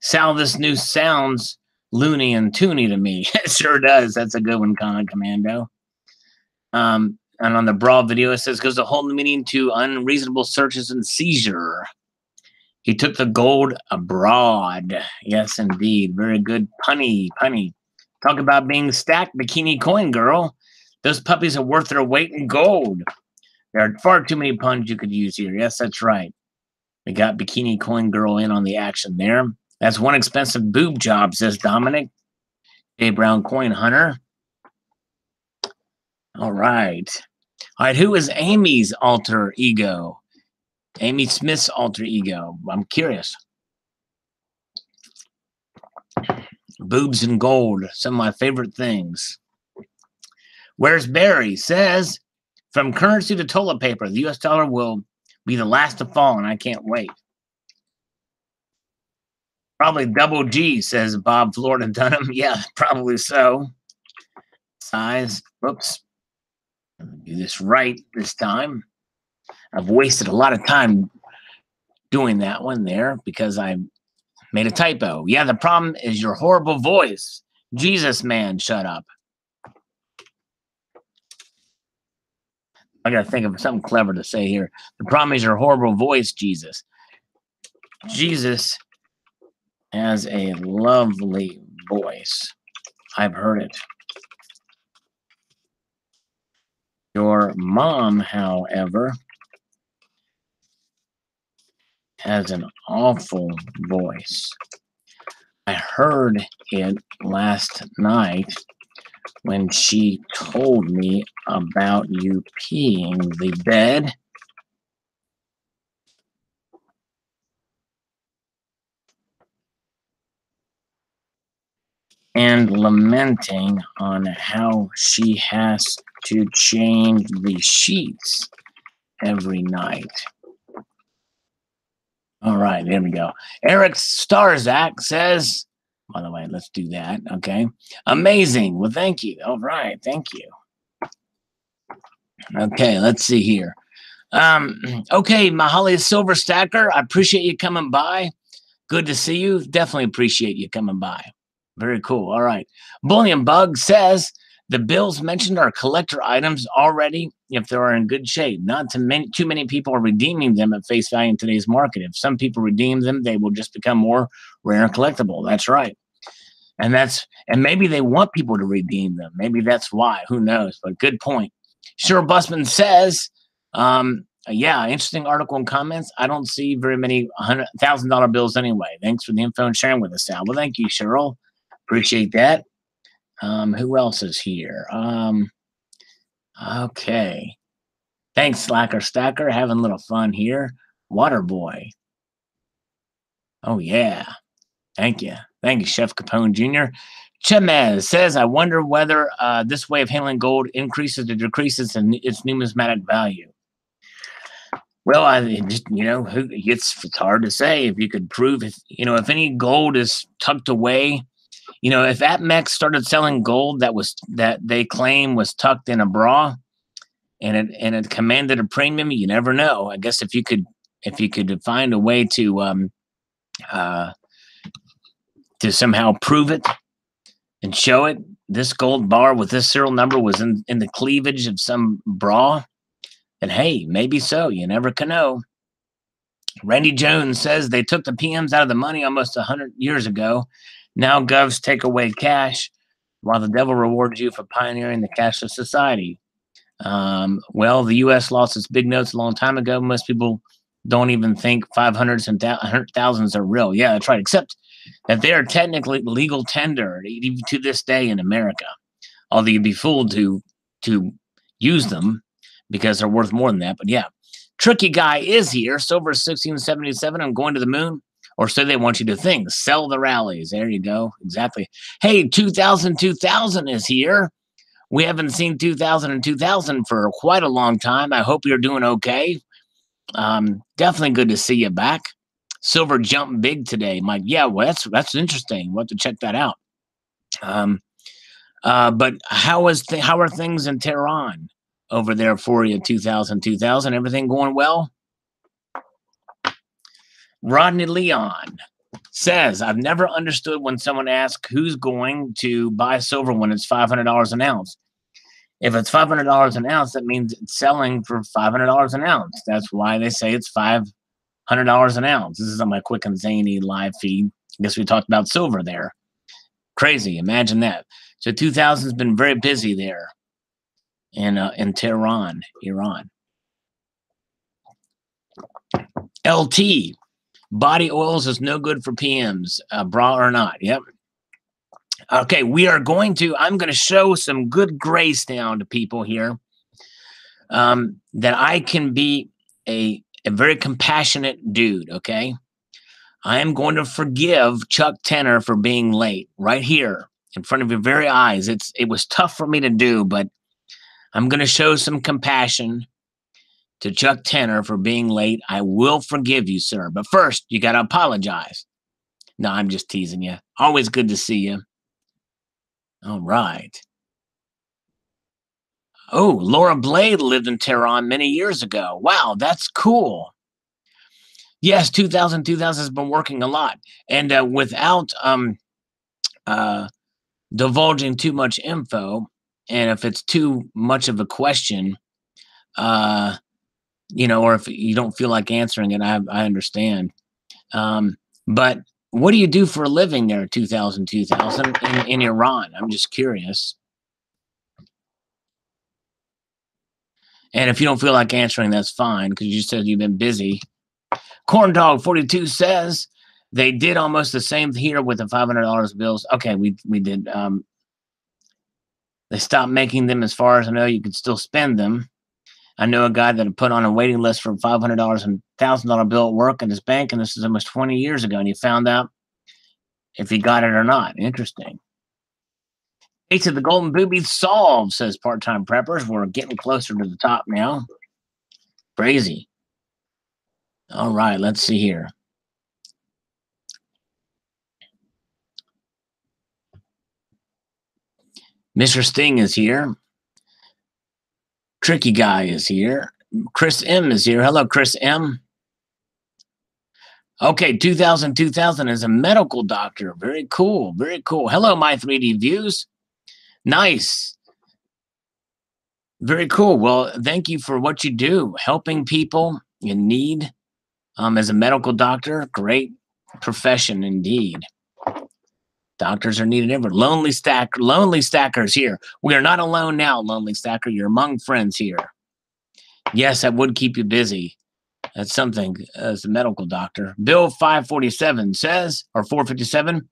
Sal, this news sounds loony and toony to me. It sure does. That's a good one, Comic Commando. And on the bra video, it says, goes the whole meaning to unreasonable searches and seizure. He took the gold abroad. Yes, indeed. Very good. Punny. Talk about being stacked, bikini coin girl. Those puppies are worth their weight in gold. There are far too many puns you could use here. Yes, that's right. We got bikini coin girl in on the action there. That's one expensive boob job, says Dominic. A Brown Coin Hunter. All right. All right, who is Amy's alter ego? Amy Smith's alter ego. I'm curious. Boobs and gold, some of my favorite things. Where's Barry? Says, from currency to toilet paper, the U.S. dollar will be the last to fall, and I can't wait. Probably double G, says Bob Florida Dunham. Yeah, probably so. Size. Whoops. Do this right this time. I've wasted a lot of time doing that one there because I made a typo. Yeah, the problem is your horrible voice. Jesus, man, shut up. I got to think of something clever to say here. The problem is your horrible voice, Jesus. Jesus has a lovely voice. I've heard it. Your mom, however, has an awful voice. I heard it last night when she told me about you peeing the bed. And lamenting on how she has to change the sheets every night. All right, there we go. Eric Starzak says, by the way, let's do that. Okay. Amazing. Well, thank you. All right. Thank you. Okay, let's see here. Okay, Mahali Silver Stacker, I appreciate you coming by. Good to see you. Definitely appreciate you coming by. Very cool. All right. Bullion Bug says the bills mentioned are collector items already if they are in good shape. Not too many people are redeeming them at face value in today's market. If some people redeem them, they will just become more rare and collectible. That's right. And maybe they want people to redeem them. Maybe that's why. Who knows? But good point. Sure Busman says, yeah, interesting article and comments. I don't see very many $100,000 bills anyway. Thanks for the info and sharing with us, Sal. Well, thank you, Cheryl. Appreciate that. Who else is here? Okay. Thanks, Slacker Stacker. Having a little fun here. Waterboy. Oh, yeah. Thank you. Thank you, Chef Capone Jr. Chemez says, I wonder whether this way of handling gold increases or decreases in its numismatic value. Well, it's hard to say. If you could prove, if any gold is tucked away, if APMEX started selling gold that they claim was tucked in a bra, and it commanded a premium, you never know. I guess if you could find a way to somehow prove it and show it, this gold bar with this serial number was in the cleavage of some bra, then hey, maybe so. You never can know. Randy Jones says they took the PMs out of the money almost 100 years ago. Now govs take away cash while the devil rewards you for pioneering the cashless society. Well, the U.S. lost its big notes a long time ago. Most people don't even think 500s and 100,000s are real. Yeah, that's right. Except that they are technically legal tender even to this day in America. Although you'd be fooled to use them because they're worth more than that. But yeah, Tricky Guy is here. Silver 1677. I'm going to the moon. Or so they want you to think. Sell the rallies. There you go. Exactly. Hey, 2000 is here. We haven't seen 2000 for quite a long time. I hope you're doing okay. Definitely good to see you back. Silver jumped big today, Mike. Yeah, well, that's interesting. We'll have to check that out. But how are things in Tehran over there for you? 2000. Everything going well? Rodney Leon says, I've never understood when someone asks who's going to buy silver when it's $500 an ounce. If it's $500 an ounce, that means it's selling for $500 an ounce. That's why they say it's $500 an ounce. This is on my Quick and Zany live feed. I guess we talked about silver there. Crazy. Imagine that. So 2000 has been very busy there in Tehran, Iran. LT. Body oils is no good for PMs, bra or not. Yep. Okay, I'm going to show some good grace down to people here, that I can be a very compassionate dude, okay? I am going to forgive Chuck Tenner for being late right here in front of your very eyes. It was tough for me to do, but I'm going to show some compassion to Chuck Tenner for being late. I will forgive you, sir. But first, you got to apologize. No, I'm just teasing you. Always good to see you. All right. Oh, Laura Blade lived in Tehran many years ago. Wow, that's cool. Yes, 2000 has been working a lot. And without divulging too much info, and if it's too much of a question, you know, or if you don't feel like answering it, I understand. But what do you do for a living there, 2000 in Iran? I'm just curious. And if you don't feel like answering, that's fine, because you said you've been busy. Corn Dog 42 says they did almost the same here with the $500 bills. Okay, we did. They stopped making them, as far as I know. You could still spend them. I know a guy that had put on a waiting list for $500 and $1,000 bill at work in his bank, and this is almost 20 years ago, and he found out if he got it or not. Interesting. Ace of the Golden Boobies solved, says Part-Time Preppers. We're getting closer to the top now. Crazy. All right, let's see here. Mr. Sting is here. Tricky Guy is here. Chris M is here. Hello, Chris M. Okay, 2000 is a medical doctor. Very cool. Very cool. Hello, my 3D views. Nice. Very cool. Well, thank you for what you do, helping people in need. As a medical doctor, great profession indeed. Doctors are needed everywhere. Lonely Stackers here. We are not alone now, Lonely Stacker. You're among friends here. Yes, that would keep you busy. That's something as a medical doctor. Bill 547 says, or 457,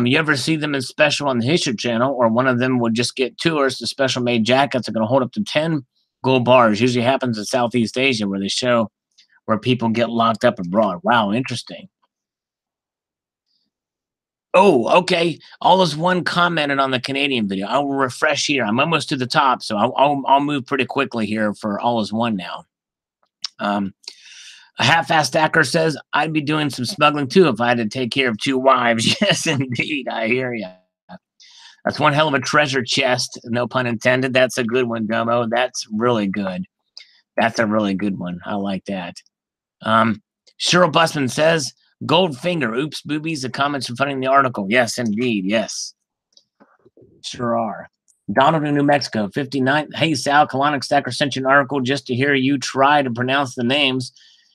you ever see them in special on the History Channel, or one of them would just get tours? The special made jackets are going to hold up to 10 gold bars. Usually happens in Southeast Asia, where they show where people get locked up abroad. Wow, interesting. Oh, okay. All is one commented on the Canadian video. I will refresh here. I'm almost to the top, so I'll move pretty quickly here for all is one now. A half-assed stacker says, I'd be doing some smuggling too if I had to take care of 2 wives. Yes, indeed. I hear you. That's one hell of a treasure chest. No pun intended. That's a good one, Domo. That's really good. That's a really good one. I like that. Cheryl Busman says, Gold finger. Oops, boobies. The comments are funding the article. Yes, indeed. Yes. Sure are. Donald in New Mexico, 59. Hey, Sal, Colonic Stacker sent you an article just to hear you try to pronounce the names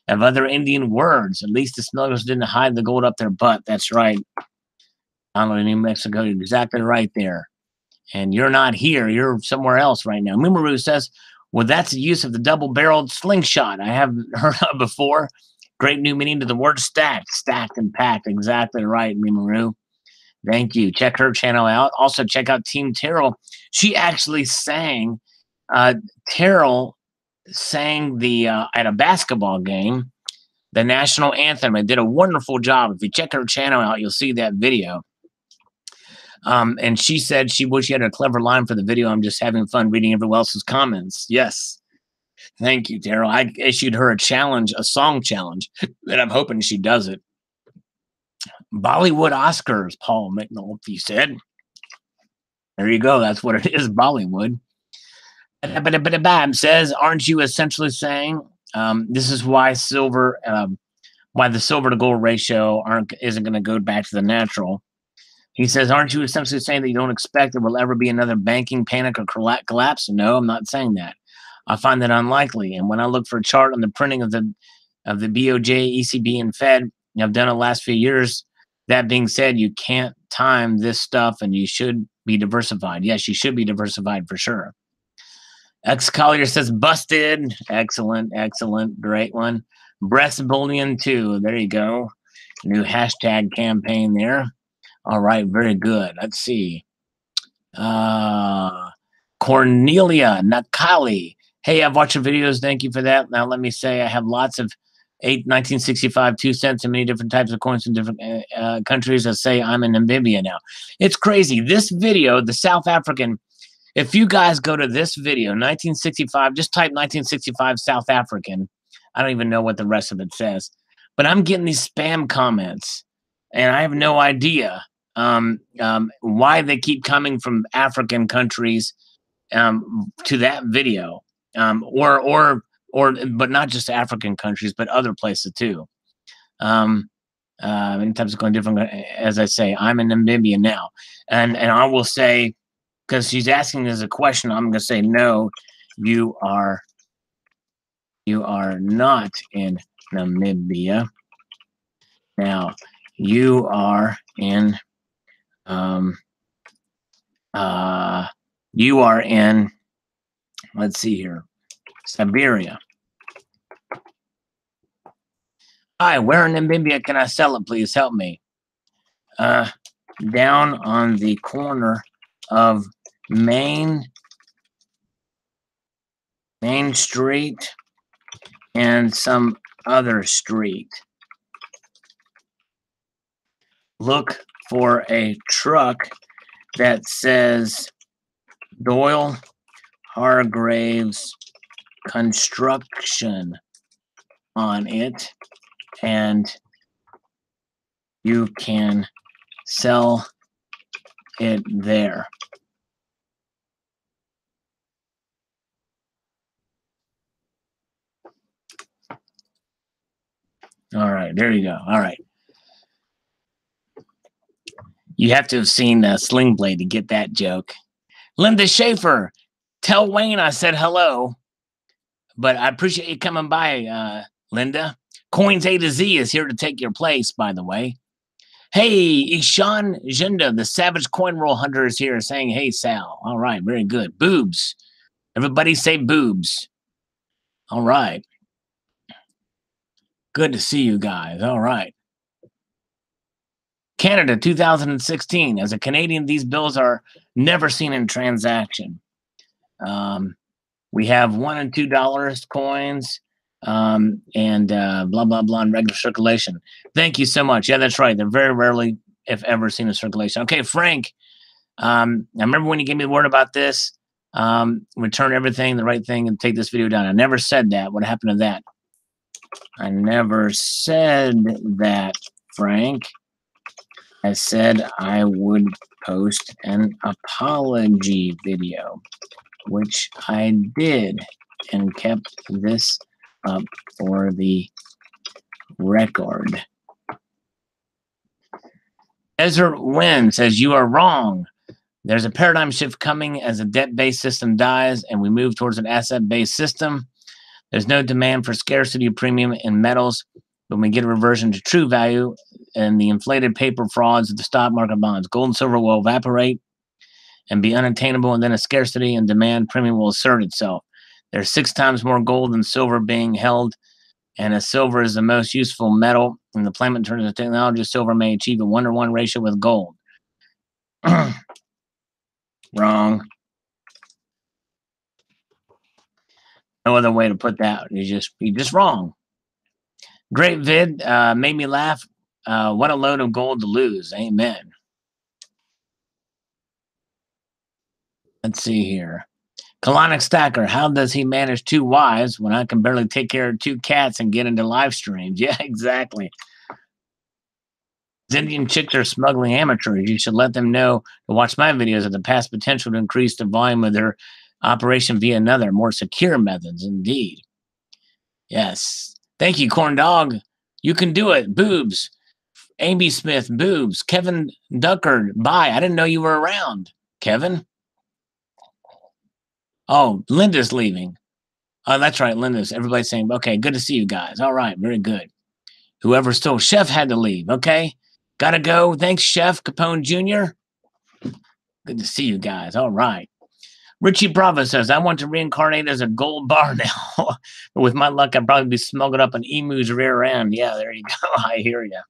of other Indian words. At least the smugglers didn't hide the gold up their butt. That's right. Donald in New Mexico, you're exactly right there. And you're not here. You're somewhere else right now. Mumaru says, well, that's the use of the double-barreled slingshot. I haven't heard of before. Great new meaning to the word stacked. Stacked and packed. Exactly right, Mumaru. Thank you. Check her channel out. Also, check out Team Terrell. She actually sang, Terrell sang the at a basketball game, the national anthem, and did a wonderful job. If you check her channel out, you'll see that video. And she said she wished she had a clever line for the video. I'm just having fun reading everyone else's comments. Yes. Thank you, Terrell. I issued her a challenge, a song challenge, and I'm hoping she does it. Bollywood Oscars, Paul McNulty said. There you go. That's what it is, Bollywood. Bam says, aren't you essentially saying this is why why the silver to gold ratio isn't going to go back to the natural? He says, aren't you essentially saying that you don't expect there will ever be another banking panic or collapse? No, I'm not saying that. I find that unlikely. And when I look for a chart on the printing of the BOJ, ECB, and Fed, I've done it the last few years. That being said, you can't time this stuff, and you should be diversified. Yes, you should be diversified for sure. X Collier says, busted. Excellent, excellent, great one. Breast bullion too. There you go. New hashtag campaign there. All right, very good. Let's see. Cornelia Nakali. Hey, I've watched your videos. Thank you for that. Now, let me say I have lots of 1965 2 cents and many different types of coins in different countries. I say I'm in Namibia now. It's crazy. This video, the South African, if you guys go to this video, 1965, just type 1965 South African. I don't even know what the rest of it says. But I'm getting these spam comments, and I have no idea why they keep coming from African countries to that video, but not just African countries, but other places too. In terms of going different, as I say, I'm in Namibia now, and I will say, because she's asking as a question, I'm going to say no. You are You are not in Namibia. Now, you are in, let's see here, Siberia. Hi, where in Namibia can I sell it? Please help me. Down on the corner of Main Street and some other street. Look for a truck that says Doyle Hargraves Construction on it, and you can sell it there. All right, there you go. All right. You have to have seen Sling Blade to get that joke. Linda Schaefer, tell Wayne I said hello, but I appreciate you coming by, Linda. Coins A to Z is here to take your place, by the way. Hey, Ishan Jinda, the Savage Coin Roll Hunter is here saying, hey, Sal. All right, very good. Boobs. Everybody say boobs. All right. Good to see you guys. All right. Canada 2016. As a Canadian, these bills are never seen in transaction. We have $1 and $2 coins and blah, blah, blah in regular circulation. Thank you so much. Yeah, that's right. They're very rarely, if ever, seen in circulation. Okay, Frank. I remember when you gave me the word about this. Return everything, the right thing, and take this video down. I never said that. What happened to that? I never said that, Frank. I said I would post an apology video, which I did, and kept this up for the record. Desert Wind says you are wrong. There's a paradigm shift coming as a debt-based system dies and we move towards an asset-based system. There's no demand for scarcity of premium in metals, but we get a reversion to true value and the inflated paper frauds of the stock market bonds. Gold and silver will evaporate and be unattainable, and then a scarcity and demand premium will assert itself. There's 6 times more gold than silver being held, and as silver is the most useful metal in the planet in terms of technology, silver may achieve a 1-to-1 ratio with gold. Wrong. No other way to put that. You're just wrong. Great vid. Made me laugh. What a load of gold to lose. Amen. Let's see here. Colonic Stacker. How does he manage 2 wives when I can barely take care of 2 cats and get into live streams? Yeah, exactly. Indian chicks are smuggling amateurs. You should let them know to watch my videos of the past potential to increase the volume of their operation via another, more secure methods. Indeed. Yes. Thank you, Corn Dog. You can do it. Boobs. Amy Smith, boobs. Kevin Duckard, bye. I didn't know you were around, Kevin. Oh, Linda's leaving. Oh, that's right, Linda's. Everybody's saying, okay, good to see you guys. All right, very good. Whoever's still, Chef had to leave, okay? Gotta go. Thanks, Chef Capone Jr. Good to see you guys. All right. Richie Bravo says, I want to reincarnate as a gold bar now. But with my luck, I'd probably be smuggled up an emu's rear end. Yeah, there you go. I hear you.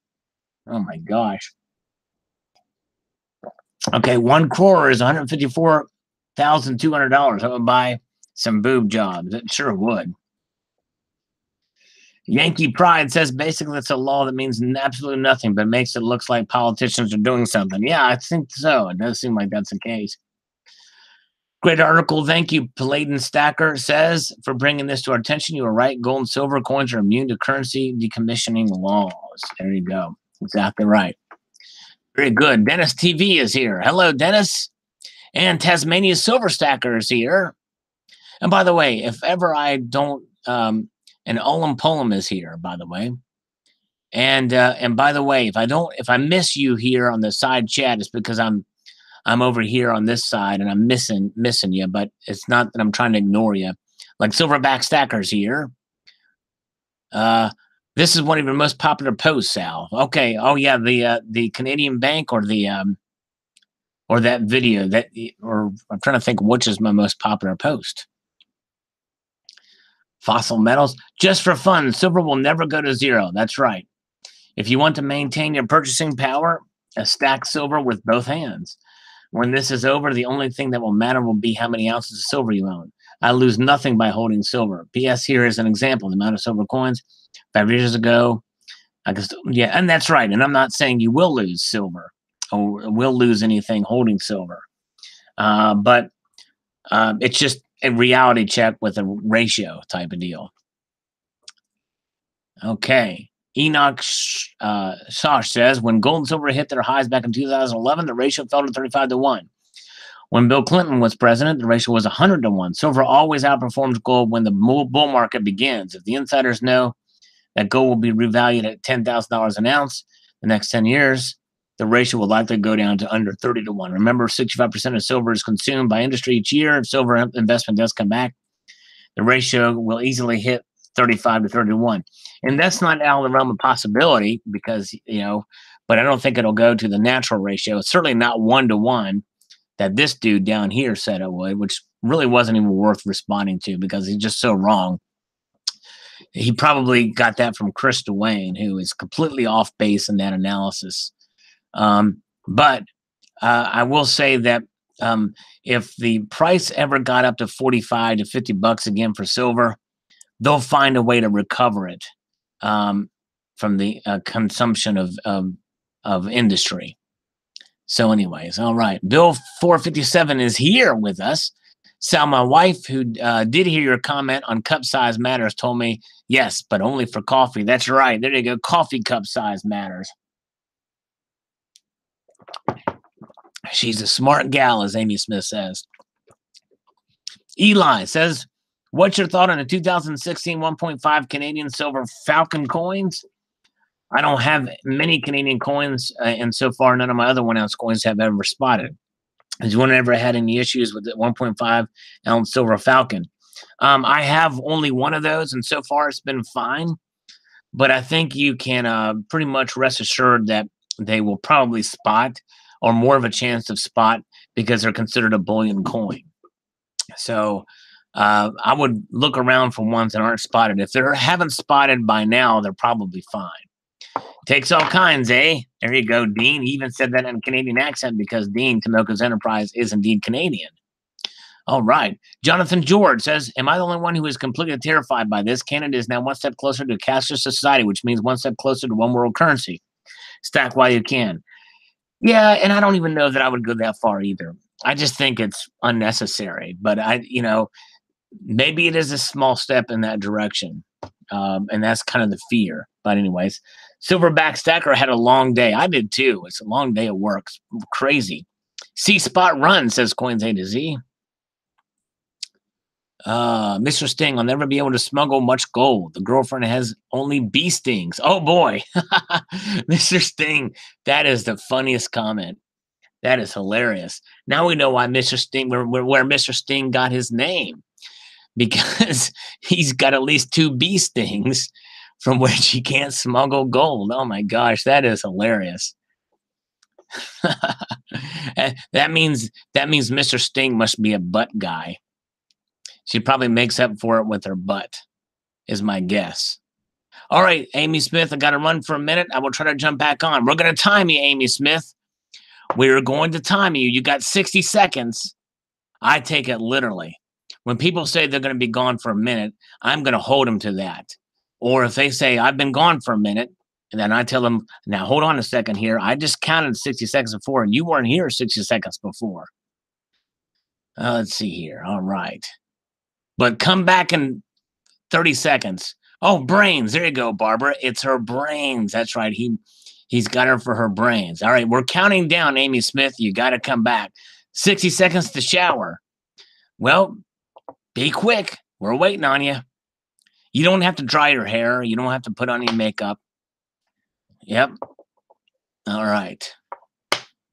Oh, my gosh. Okay, 1 crore is $154,200. I would buy some boob jobs. It sure would. Yankee Pride says basically it's a law that means absolutely nothing, but makes it look like politicians are doing something. Yeah, I think so. It does seem like that's the case. Great article. Thank you, Palladian Stacker says, for bringing this to our attention. You are right. Gold and silver coins are immune to currency decommissioning laws. There you go. Exactly right. Very good. Dennis TV is here. Hello, Dennis. And Tasmania Silver Stacker is here. And by the way, if ever I don't, and Olam Polam is here, by the way. And by the way, if I miss you here on the side chat, it's because I'm over here on this side and I'm missing you, but it's not that I'm trying to ignore you. Like Silverback Stacker's here. This is one of your most popular posts, Sal. Okay. Oh yeah, the Canadian bank or that video or I'm trying to think which is my most popular post. Fossil metals, just for fun. Silver will never go to zero. That's right. If you want to maintain your purchasing power, stack silver with both hands. When this is over, the only thing that will matter will be how many ounces of silver you own. I lose nothing by holding silver. P.S. Here is an example: the amount of silver coins 5 years ago. I guess, yeah, and that's right. And I'm not saying you will lose silver or will lose anything holding silver, but it's just a reality check with a ratio type of deal. Okay. Enoch Sosh says, when gold and silver hit their highs back in 2011, the ratio fell to 35-1. When Bill Clinton was president, the ratio was 100-1. Silver always outperforms gold when the bull market begins. If the insiders know that gold will be revalued at $10,000 an ounce the next 10 years, the ratio will likely go down to under 30-1. Remember, 65% of silver is consumed by industry each year. If silver investment does come back, the ratio will easily hit 35-31. And that's not out of the realm of possibility because, but I don't think it'll go to the natural ratio. It's certainly not 1-1 that this dude down here said it would, which really wasn't even worth responding to because he's just so wrong. He probably got that from Chris Dwayne, who is completely off base in that analysis. But I will say that if the price ever got up to 45 to 50 bucks again for silver, they'll find a way to recover it from the consumption of industry. So anyways, all right. Bill 457 is here with us. Sal, my wife, who did hear your comment on cup size matters, told me, yes, but only for coffee. That's right. There you go. Coffee cup size matters. She's a smart gal, as Amy Smith says. Eli says, what's your thought on the 2016 1.5 Canadian silver Falcon coins? I don't have many Canadian coins, and so far, none of my other 1 ounce coins have ever spotted. Has anyone ever had any issues with the 1.5 ounce silver Falcon? I have only one of those, and so far it's been fine. But I think you can pretty much rest assured that they will probably spot or more of a chance of spot because they're considered a bullion coin. So I would look around for ones that aren't spotted. If they haven't spotted by now, they're probably fine. Takes all kinds, eh? There you go, Dean. He even said that in a Canadian accent because Dean, Tomoko's Enterprise, is indeed Canadian. All right. Jonathan George says, am I the only one who is completely terrified by this? Canada is now one step closer to a cashless society, which means one step closer to one world currency. Stack while you can. Yeah, and I don't even know that I would go that far either. I just think it's unnecessary. But maybe it is a small step in that direction. And that's kind of the fear. But anyways, Silverback Stacker had a long day. I did too. It's a long day of work. It's crazy. C Spot Run, says Coins A to Z. Mr. Sting, I'll never be able to smuggle much gold. The girlfriend has only bee stings. Oh boy. Mr. Sting, that is the funniest comment. That is hilarious. Now we know why Mr. Sting, where Mr. Sting got his name. Because he's got at least 2 bee stings from which he can't smuggle gold. Oh my gosh, that is hilarious. that means Mr. Sting must be a butt guy. She probably makes up for it with her butt, is my guess. All right, Amy Smith, I got to run for a minute. I will try to jump back on. We're going to time you, Amy Smith. We're going to time you. You got 60 seconds. I take it literally. When people say they're going to be gone for a minute, I'm going to hold them to that. Or if they say, I've been gone for a minute, and then I tell them, now hold on a second here. I just counted 60 seconds before, and you weren't here 60 seconds before. Let's see here. All right. But come back in 30 seconds. Oh, brains. There you go, Barbara. It's her brains. That's right. He's got her for her brains. All right. We're counting down, Amy Smith. You got to come back. 60 seconds to shower. Well, be quick. We're waiting on you. You don't have to dry your hair. You don't have to put on any makeup. Yep. All right.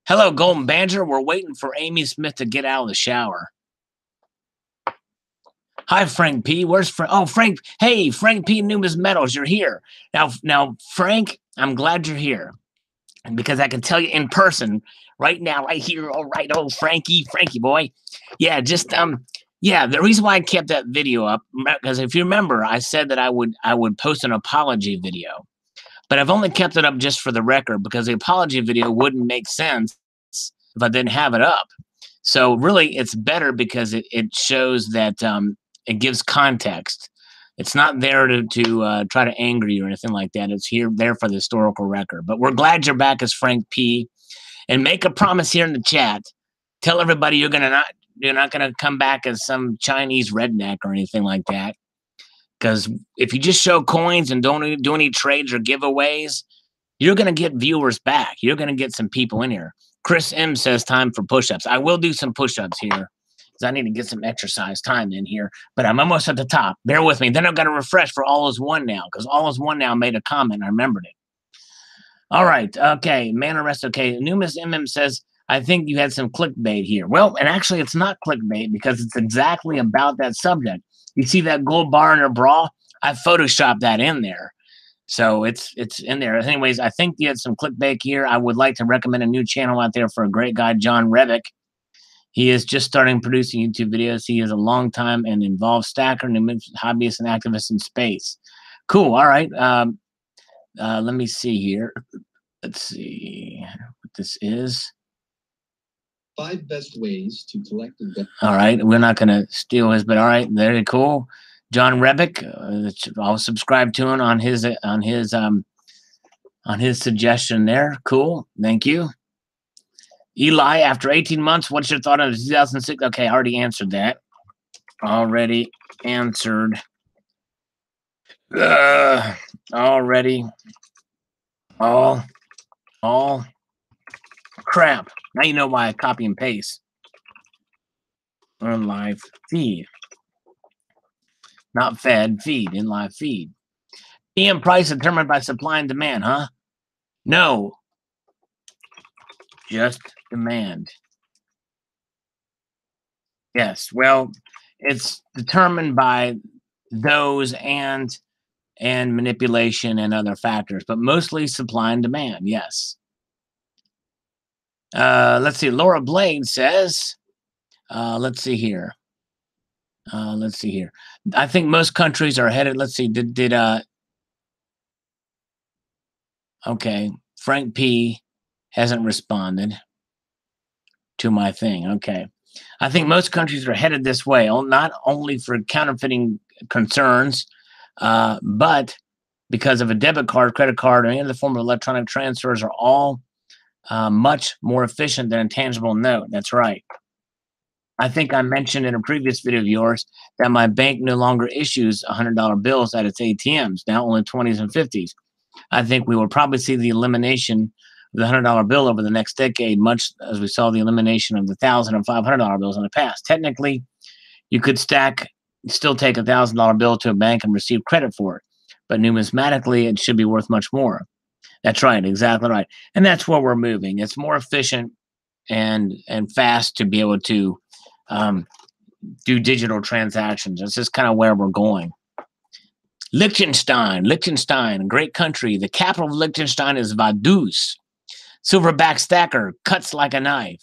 Hello, Golden Badger. We're waiting for Amy Smith to get out of the shower. Hi, Frank P. Where's Frank? Oh, Frank. Hey, Frank P. Numas Metals, you're here. Now, Frank, I'm glad you're here because I can tell you in person right now, right here. All right, oh, Frankie boy. Yeah, yeah. The reason why I kept that video up, because if you remember, I said that I would post an apology video, but I've only kept it up just for the record because the apology video wouldn't make sense if I didn't have it up. So really, it's better because it shows that it gives context. It's not there to try to anger you or anything like that. It's there for the historical record. But we're glad you're back as Frank P. And make a promise here in the chat. Tell everybody you're not gonna come back as some Chinese redneck or anything like that. Because if you just show coins and don't do any trades or giveaways, you're gonna get viewers back. You're gonna get some people in here. Chris M says time for push-ups. I will do some push-ups here because I need to get some exercise time in here, but I'm almost at the top. Bear with me. Then I've got to refresh for All Is One Now because All Is One Now made a comment. I remembered it. All right. Okay. Man arrest. Okay. Numas MM says, I think you had some clickbait here. Well, and actually it's not clickbait because it's exactly about that subject. You see that gold bar in her bra? I photoshopped that in there. So it's in there. Anyways, I think you had some clickbait here. I would like to recommend a new channel out there for a great guy, John Revick. He is just starting producing YouTube videos. He is a long time and involved stacker, hobbyist, and activist in space. Cool. All right. Let me see here. Let's see what this is. 5 best ways to collect and get. All right. We're not going to steal his, but all right. Very cool. John Revick, I'll subscribe to him on his suggestion there. Cool. Thank you. Eli, after 18 months, what's your thought on 2006? Okay, I already answered that. Already answered. Already. All crap. Now you know why I copy and paste. On live feed. Not fed, feed, in live feed. PM price determined by supply and demand, huh? No. Just demand. Yes, well, it's determined by those and manipulation and other factors, but mostly supply and demand, yes. Let's see. Laura Blade says, let's see here. I think most countries are headed. Let's see. Okay. Frank P hasn't responded to my thing. Okay. I think most countries are headed this way, not only for counterfeiting concerns, but because of a debit card, credit card, or any other form of electronic transfers are all much more efficient than a tangible note. That's right. I think I mentioned in a previous video of yours that my bank no longer issues $100 bills at its ATMs, now only 20s and 50s. I think we will probably see the elimination of the $100 bill over the next decade, much as we saw the elimination of the $1,000 and $500 bills in the past. Technically, you could still take a $1,000 bill to a bank and receive credit for it, but numismatically, it should be worth much more. That's right, exactly right. And that's where we're moving. It's more efficient and fast to be able to do digital transactions. That's just kind of where we're going. Liechtenstein, a great country. The capital of Liechtenstein is Vaduz. Silverback stacker, cuts like a knife.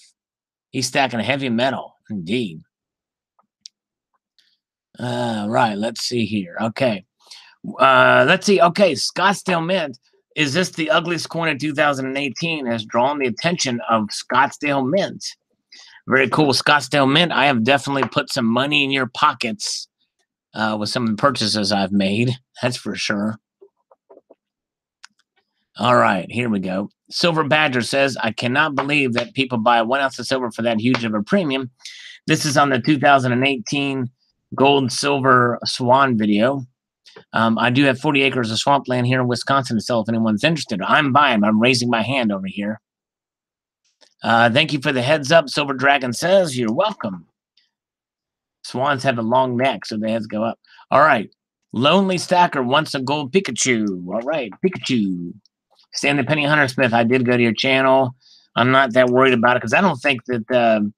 He's stacking heavy metal, indeed. Right, let's see here. Okay. Let's see. Okay, Scottsdale Mint. Is this the ugliest coin in 2018? Has drawn the attention of Scottsdale Mint. Very cool. Scottsdale Mint. I have definitely put some money in your pockets with some of the purchases I've made. That's for sure. All right, here we go. Silver Badger says, I cannot believe that people buy 1 ounce of silver for that huge of a premium. This is on the 2018 gold silver swan video. I do have 40 acres of swampland here in Wisconsin to sell if anyone's interested. I'm buying. I'm raising my hand over here. Thank you for the heads up. Silver Dragon says, you're welcome. Swans have a long neck, so the heads go up. All right. Lonely Stacker wants a gold Pikachu. All right, Pikachu. Stanley Penny Hunter Smith, I did go to your channel. I'm not that worried about it because I don't think that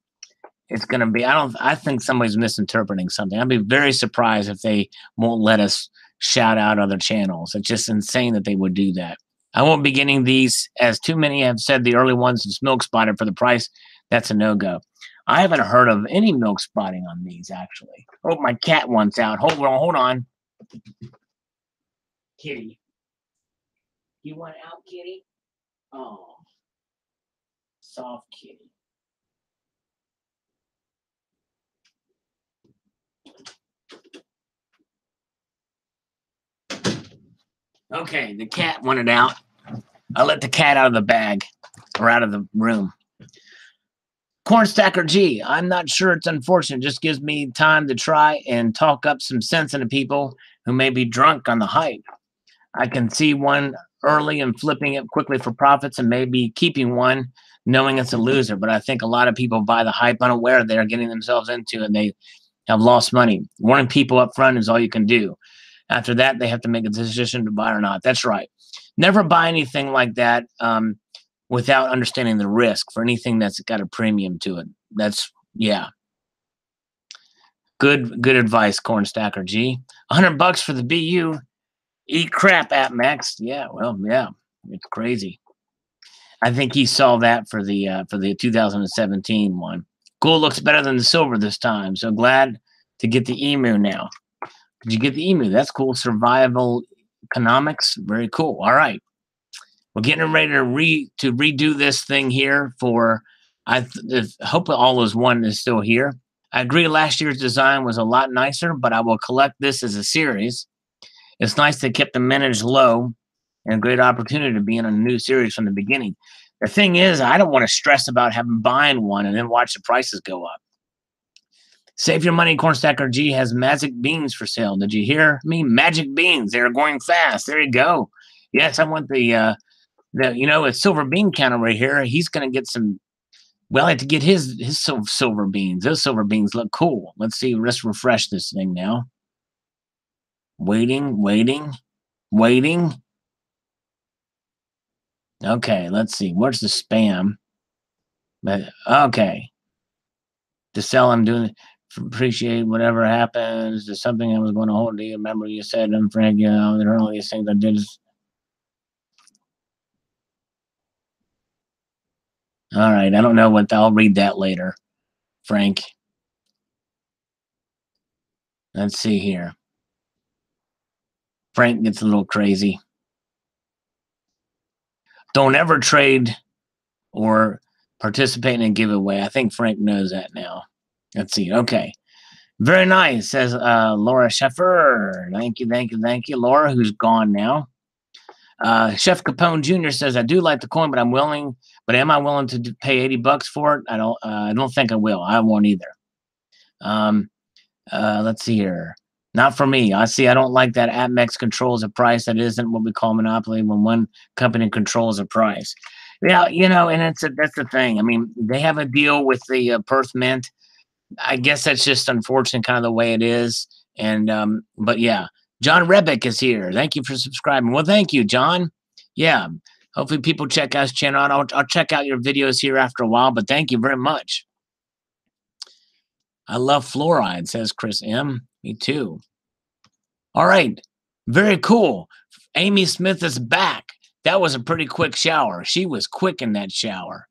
it's going to be, I think somebody's misinterpreting something. I'd be very surprised if they won't let us shout out other channels. It's just insane that they would do that. I won't be getting these, as too many have said the early ones is milk spotted for the price. That's a no-go. I haven't heard of any milk spotting on these, actually. Oh, my cat wants out. Hold on. Kitty. You want out, kitty? Oh. Soft kitty. Okay, the cat wanted out. I let the cat out of the bag or out of the room. Cornstacker G, I'm not sure it's unfortunate. It just gives me time to try and talk up some sense into people who may be drunk on the hype. I can see one early and flipping it quickly for profits and maybe keeping one knowing it's a loser. But I think a lot of people buy the hype unaware they're getting themselves into and they have lost money. Warning people up front is all you can do. After that, they have to make a decision to buy or not. That's right. Never buy anything like that without understanding the risk for anything that's got a premium to it. That's, yeah. Good advice, Cornstacker G. $100 for the BU. Eat crap, AppMax. Yeah, well, yeah. It's crazy. I think he saw that for the 2017 one. Gold looks better than the silver this time. So glad to get the emu now. Did you get the emu? That's cool. Survival economics. Very cool. All right. We're getting ready to redo this thing here for, I hope all is one is still here. I agree last year's design was a lot nicer, but I will collect this as a series. It's nice they kept the manage low and a great opportunity to be in a new series from the beginning. The thing is, I don't want to stress about buying one and then watch the prices go up. Save your money. Cornstacker G has magic beans for sale. Did you hear me? Magic beans. They're going fast. There you go. Yes, I want the a silver bean counter right here. He's going to get some. Well, I have to get his silver beans. Those silver beans look cool. Let's see. Let's refresh this thing now. Waiting. Okay, let's see. Where's the spam? But okay. To sell, I'm doing. Appreciate whatever happens. There's something I was going to hold. Do you remember you said, Frank, there are all these things I did. All right. I don't know what. I'll read that later, Frank. Let's see here. Frank gets a little crazy. Don't ever trade or participate in a giveaway. I think Frank knows that now. Let's see. Okay. Very nice, says Laura Sheffer. Thank you, Laura, who's gone now. Chef Capone Jr. says, I do like the coin, but am I willing to pay $80 for it? I don't think I will. I won't either. Let's see here. Not for me. I don't like that AppMex controls a price that isn't what we call monopoly when one company controls a price. Yeah, and that's the thing. I mean, they have a deal with the Perth Mint. I guess that's just unfortunate, kind of the way it is. And but yeah, John Rebick is here. Thank you for subscribing. Well, thank you, John. Yeah, hopefully people check out his channel out. I'll check out your videos here after a while. But thank you very much. I love fluoride, says Chris M. Me too. All right, very cool. Amy Smith is back. That was a pretty quick shower. She was quick in that shower.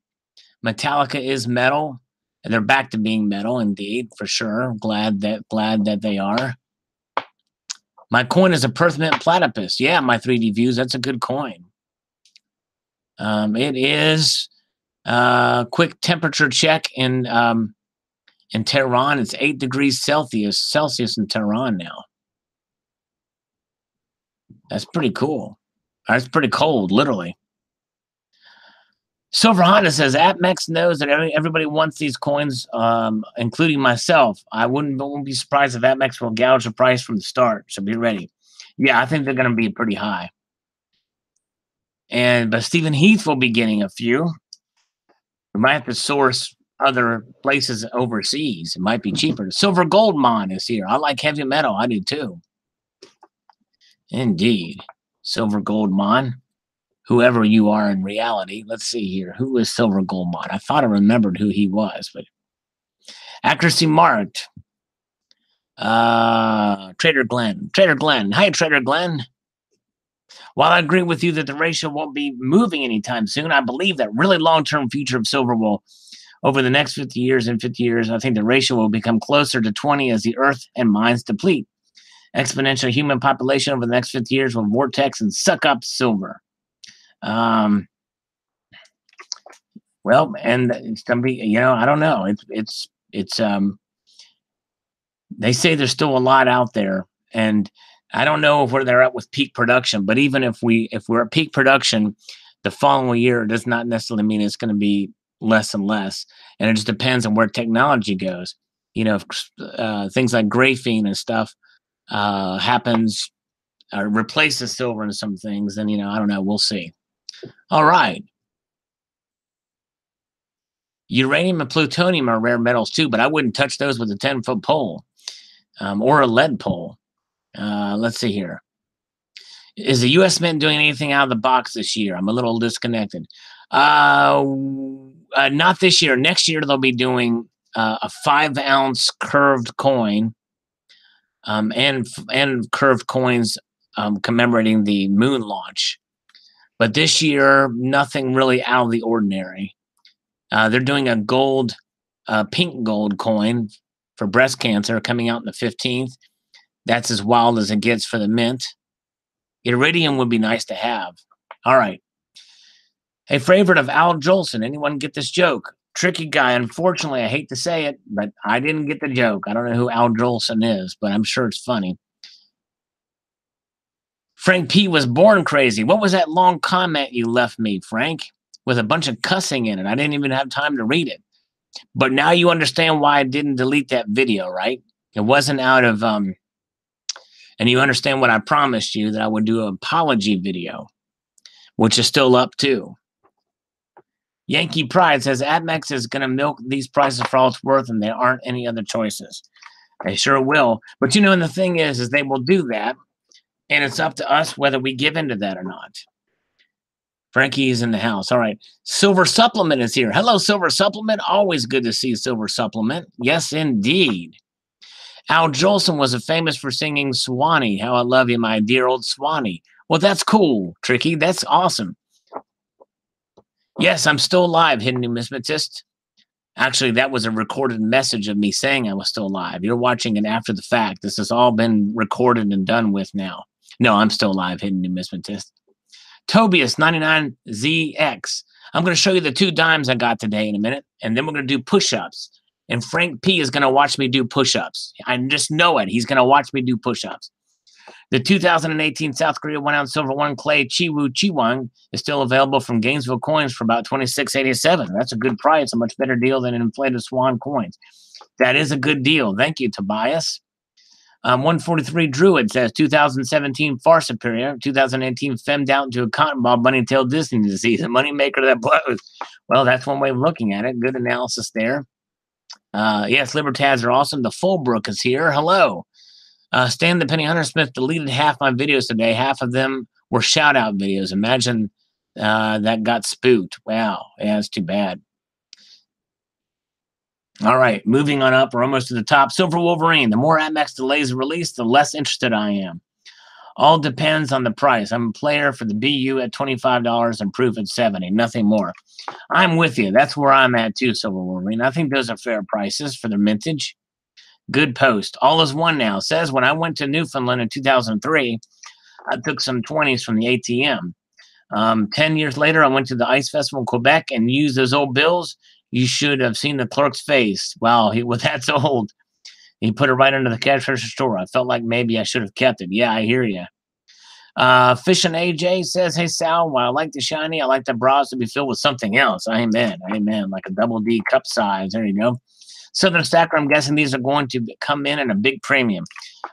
Metallica is metal. And they're back to being metal, indeed, for sure. Glad that they are. My coin is a Perth Mint Platypus. Yeah, my 3D views. That's a good coin. It is quick temperature check in Tehran. It's 8 degrees Celsius in Tehran now. That's pretty cool. That's pretty cold, literally. Silver Honda says, AppMex knows that everybody wants these coins, including myself. I won't be surprised if AppMex will gouge the price from the start, so be ready. Yeah, I think they're going to be pretty high. But Stephen Heath will be getting a few. We might have to source other places overseas. It might be cheaper. Silver Goldmon is here. I like heavy metal. I do too. Indeed. Silver Goldmon. Whoever you are in reality. Let's see here. Who is Silver Goldmon? I thought I remembered who he was, but Accuracy marked. Trader Glenn. Trader Glenn. Hi, Trader Glenn. While I agree with you that the ratio won't be moving anytime soon, I believe that really long-term future of silver will, over the next 50 years and 50 years, I think the ratio will become closer to 20 as the earth and mines deplete. Exponential human population over the next 50 years will vortex and suck up silver. Well, and it's gonna be, you know, I don't know. It's they say there's still a lot out there, and I don't know where they're at with peak production. But even if we're at peak production, the following year does not necessarily mean it's going to be less and less, and it just depends on where technology goes. You know, if things like graphene and stuff happens or replaces silver in some things, then, you know, I don't know. We'll see. All right. Uranium and plutonium are rare metals too, but I wouldn't touch those with a 10-foot pole or a lead pole. Let's see here. Is the U.S. Mint doing anything out of the box this year? I'm a little disconnected. Not this year. Next year they'll be doing a 5-ounce curved coin and curved coins commemorating the moon launch. But this year, nothing really out of the ordinary. They're doing a gold, pink gold coin for breast cancer coming out on the 15th. That's as wild as it gets for the mint. Iridium would be nice to have. All right. A favorite of Al Jolson. Anyone get this joke? Tricky guy. Unfortunately, I hate to say it, but I didn't get the joke. I don't know who Al Jolson is, but I'm sure it's funny. Frank P. was born crazy. What was that long comment you left me, Frank? With a bunch of cussing in it. I didn't even have time to read it. But now you understand why I didn't delete that video, right? It wasn't out of and you understand what I promised you, that I would do an apology video, which is still up too. Yankee Pride says AdMex is going to milk these prices for all it's worth, and there aren't any other choices. They sure will. But you know, and the thing is they will do that, and it's up to us whether we give into that or not. Frankie is in the house. All right. Silver Supplement is here. Hello, Silver Supplement. Always good to see Silver Supplement. Yes, indeed. Al Jolson was famous for singing Swanee. How I love you, my dear old Swanee. Well, that's cool, Tricky. That's awesome. Yes, I'm still alive, Hidden Numismatist. Actually, that was a recorded message of me saying I was still alive. You're watching it after the fact. This has all been recorded and done with now. No, I'm still alive, Hidden Numismatist. Tobias 99ZX. I'm going to show you the 2 dimes I got today in a minute, and then we're going to do push-ups. And Frank P is going to watch me do push-ups. I just know it. He's going to watch me do push-ups. The 2018 South Korea 1-ounce silver 1 clay Chiwoo Chiwang is still available from Gainesville Coins for about $26.87. That's a good price, a much better deal than inflated Swan coins. That is a good deal. Thank you, Tobias. 143 Druid says 2017 far superior, 2018 femmed out into a cotton ball bunny tail Disney disease, a moneymaker that blows. Well, that's one way of looking at it. Good analysis there. Yes, Libertads are awesome. The Fulbrook is here. Hello. Stan the Penny Hunter Smith deleted half my videos today. Half of them were shout out videos. Imagine that got spooked. Wow. Yeah, that's too bad. All right, moving on up. We're almost to the top. Silver Wolverine. The more AdMex delays release, the less interested I am. All depends on the price. I'm a player for the BU at $25 and proof at $70. Nothing more. I'm with you. That's where I'm at too, Silver Wolverine. I think those are fair prices for the mintage. Good post. All is one now. Says when I went to Newfoundland in 2003, I took some 20s from the ATM. 10 years later, I went to the Ice Festival in Quebec and used those old bills. You should have seen the clerk's face. Wow, that's old. He put it right under the cash register store. I felt like maybe I should have kept it. Yeah, I hear you. Fish and AJ says, hey, Sal, while I like the shiny, I like the bras to be filled with something else. Amen. Amen. Like a double D cup size. There you go. Southern Stacker, I'm guessing these are going to come in at a big premium.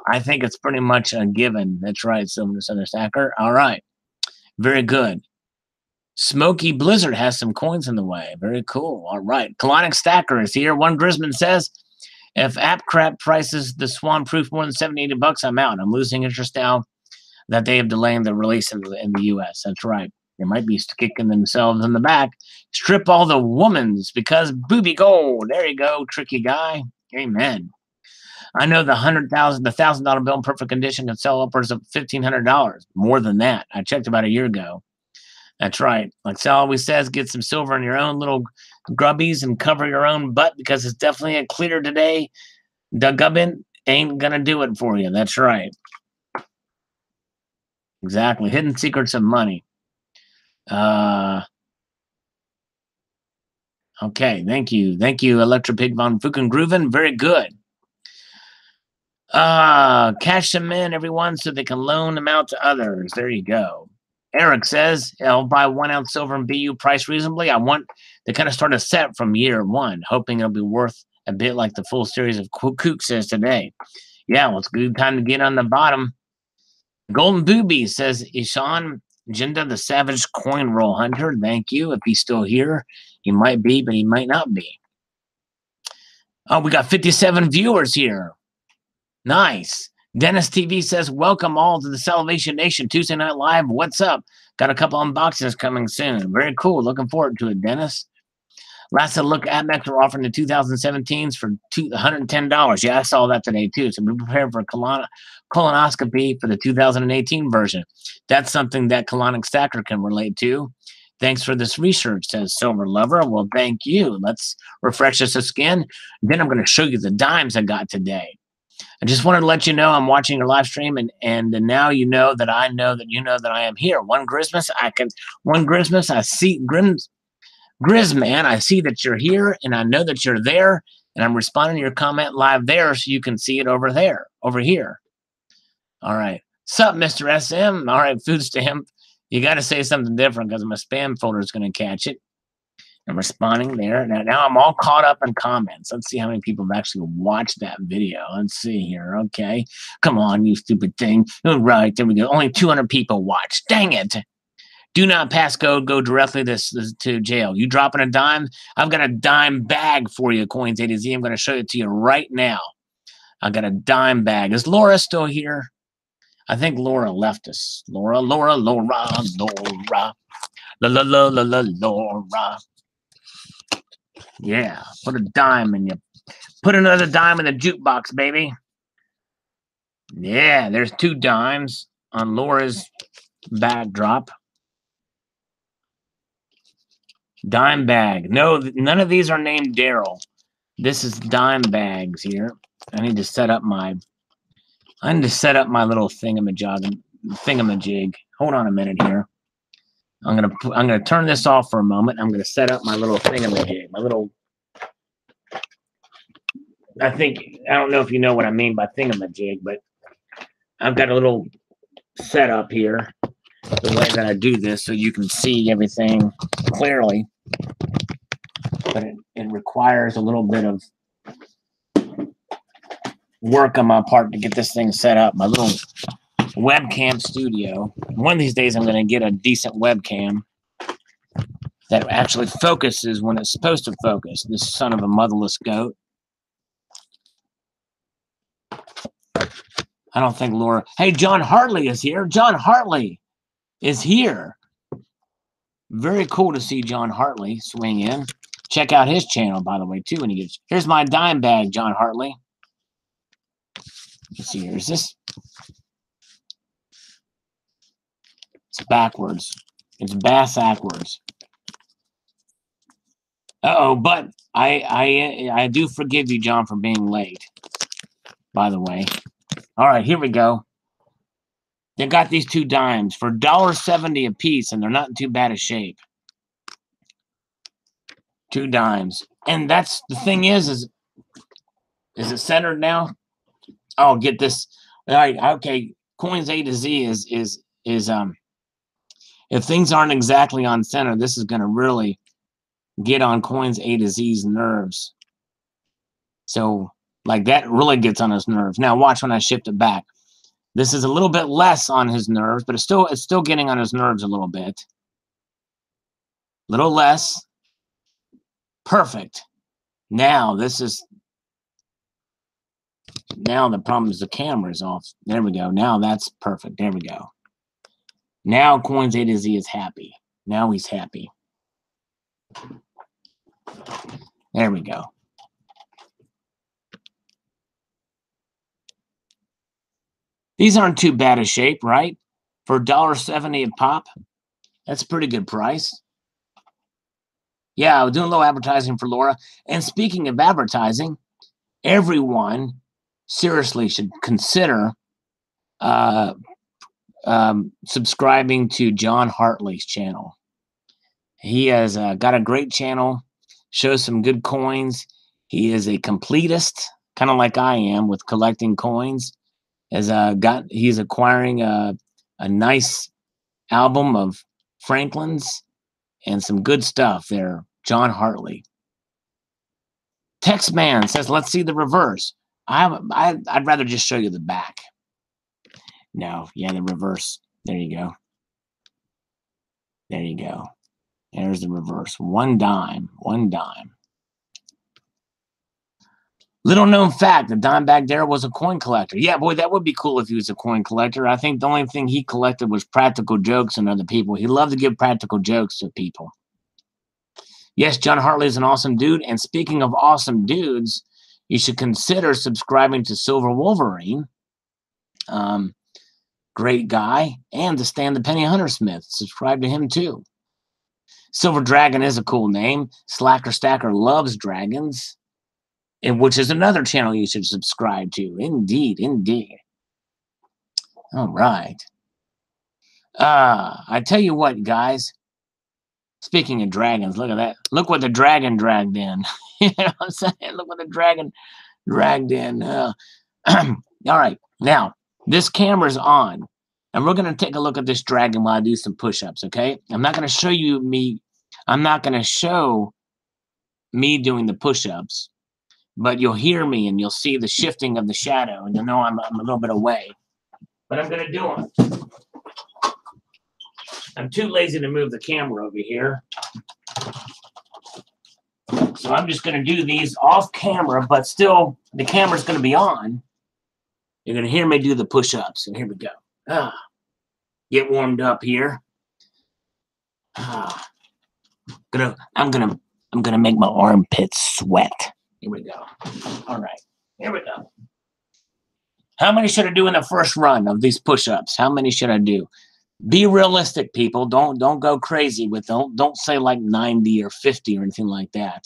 I think it's pretty much a given. That's right, Southern Stacker. All right. Very good. Smoky Blizzard has some coins in the way. Very cool. All right. Colonic Stacker is here. One Grisman says, if AppCrap prices the Swan proof more than $70, $80, I'm out. I'm losing interest now that they have delayed the release in the U.S. That's right. They might be kicking themselves in the back. Strip all the womans because booby gold. There you go, tricky guy. Amen. I know the $1,000 bill in perfect condition can sell upwards of $1,500. More than that. I checked about a year ago. That's right. Like Sal always says, get some silver in your own little grubbies and cover your own butt because it's definitely a clear today. The gubbin ain't gonna do it for you. That's right. Exactly. Hidden secrets of money. Okay, thank you. Thank you, Electropig von Fuckengrooven. Very good. Cash them in, everyone, so they can loan them out to others. There you go. Eric says, I'll buy 1 ounce silver and BU price reasonably. I want to kind of start a set from year one, hoping it'll be worth a bit like the full series of Kook says today. Yeah, well, it's a good time to get on the bottom. Golden Booby says, Ishan Jinda, the Savage Coin Roll Hunter. Thank you. If he's still here, he might be, but he might not be. Oh, we got 57 viewers here. Nice. Dennis TV says, welcome all to the Salvation Nation Tuesday Night Live. What's up? Got a couple unboxings coming soon. Very cool. Looking forward to it, Dennis. Last look at Max are offering the 2017s for $110. Yeah, I saw that today too. So be prepared for a colonoscopy for the 2018 version. That's something that Colonic Stacker can relate to. Thanks for this research, says Silver Lover. Well, thank you. Let's refresh us the skin. Then I'm going to show you the dimes I got today. I just wanted to let you know I'm watching your live stream, and now you know that I know that you know that I am here. One Christmas, I see Grizzman, I see that you're here, and I know that you're there, and I'm responding to your comment live there so you can see it over here. All right. Sup, Mr. SM? All right, food stamp. You got to say something different because my spam folder is going to catch it. I'm responding there. Now I'm all caught up in comments. Let's see how many people have actually watched that video. Let's see here. Okay. Come on, you stupid thing. All right, there we go. Only 200 people watched. Dang it. Do not pass go directly to jail. You dropping a dime? I've got a dime bag for you, Coins A to Z. I'm going to show it to you right now. I got a dime bag. Is Laura still here? I think Laura left us. Laura. La la la la la Laura. Yeah, put a dime in you. Put another dime in the jukebox, baby. Yeah, there's 2 dimes on Laura's backdrop. Dime bag. No, none of these are named Daryl. This is dime bags here. I need to set up my little thingamajig. Hold on a minute here. I'm gonna turn this off for a moment. I'm gonna set up my little thingamajig. I don't know if you know what I mean by thingamajig, but I've got a little setup here. The way that I do this so you can see everything clearly. But it requires a little bit of work on my part to get this thing set up. My little webcam studio. One of these days I'm going to get a decent webcam that actually focuses when it's supposed to focus. This son of a motherless goat. I don't think Laura... Hey, John Hartley is here. John Hartley is here. Very cool to see John Hartley swing in. Check out his channel, by the way, too. When he gets... Here's my dime bag, John Hartley. Let's see here. Is this... It's backwards. It's bass-ackwards. Uh-oh, but I do forgive you, John, for being late, by the way. All right, here we go. They got these 2 dimes for $1.70 a piece, and they're not in too bad a shape. 2 dimes. And that's the thing is it centered now? Oh, get this. All right, okay. Coins A to Z is if things aren't exactly on center, this is going to really get on Coins A to Z's nerves. So, like, that really gets on his nerves. Now, watch when I shift it back. This is a little bit less on his nerves, but it's still getting on his nerves a little bit. Little less. Perfect. Now the problem is the camera is off. There we go. Now that's perfect. There we go. Now Coins A to Z is happy. Now he's happy. There we go. These aren't too bad a shape, right? For $1.70 a pop, that's a pretty good price. Yeah, we're doing a little advertising for Laura. And speaking of advertising, everyone seriously should consider subscribing to John Hartley's channel. He has got a great channel, shows some good coins. He is a completist, kind of like I am with collecting coins. He's acquiring a nice album of Franklin's and some good stuff there. John Hartley. Text Man says, let's see the reverse. I'd rather just show you the back. No, yeah, the reverse. There you go. There you go. There's the reverse. $1. $1. Little known fact, the Dimebag Daryl was a coin collector. Yeah, boy, that would be cool if he was a coin collector. I think the only thing he collected was practical jokes and other people. He loved to give practical jokes to people. Yes, John Hartley is an awesome dude. And speaking of awesome dudes, you should consider subscribing to Silver Wolverine. Great guy. And to Stan the Penny Hunter Smith. Subscribe to him too. Silver Dragon is a cool name. Slacker Stacker loves dragons. Which is another channel you should subscribe to. Indeed, indeed. All right. I tell you what, guys. Speaking of dragons, look at that. Look what the dragon dragged in. You know what I'm saying? Look what the dragon dragged in. All right. Now, this camera's on. And we're going to take a look at this dragon while I do some push-ups, okay? I'm not going to show you me. I'm not going to show me doing the push-ups. But you'll hear me and you'll see the shifting of the shadow, and you'll know I'm a little bit away. But I'm going to do them. I'm too lazy to move the camera over here. So I'm just going to do these off camera, but still the camera's going to be on. You're going to hear me do the push-ups. And here we go. Get warmed up here. I'm gonna make my armpits sweat. Here we go. All right, here we go. How many should I do in the first run of these push-ups? How many should I do? Be realistic, people. Don't go crazy with don't say like 90 or 50 or anything like that.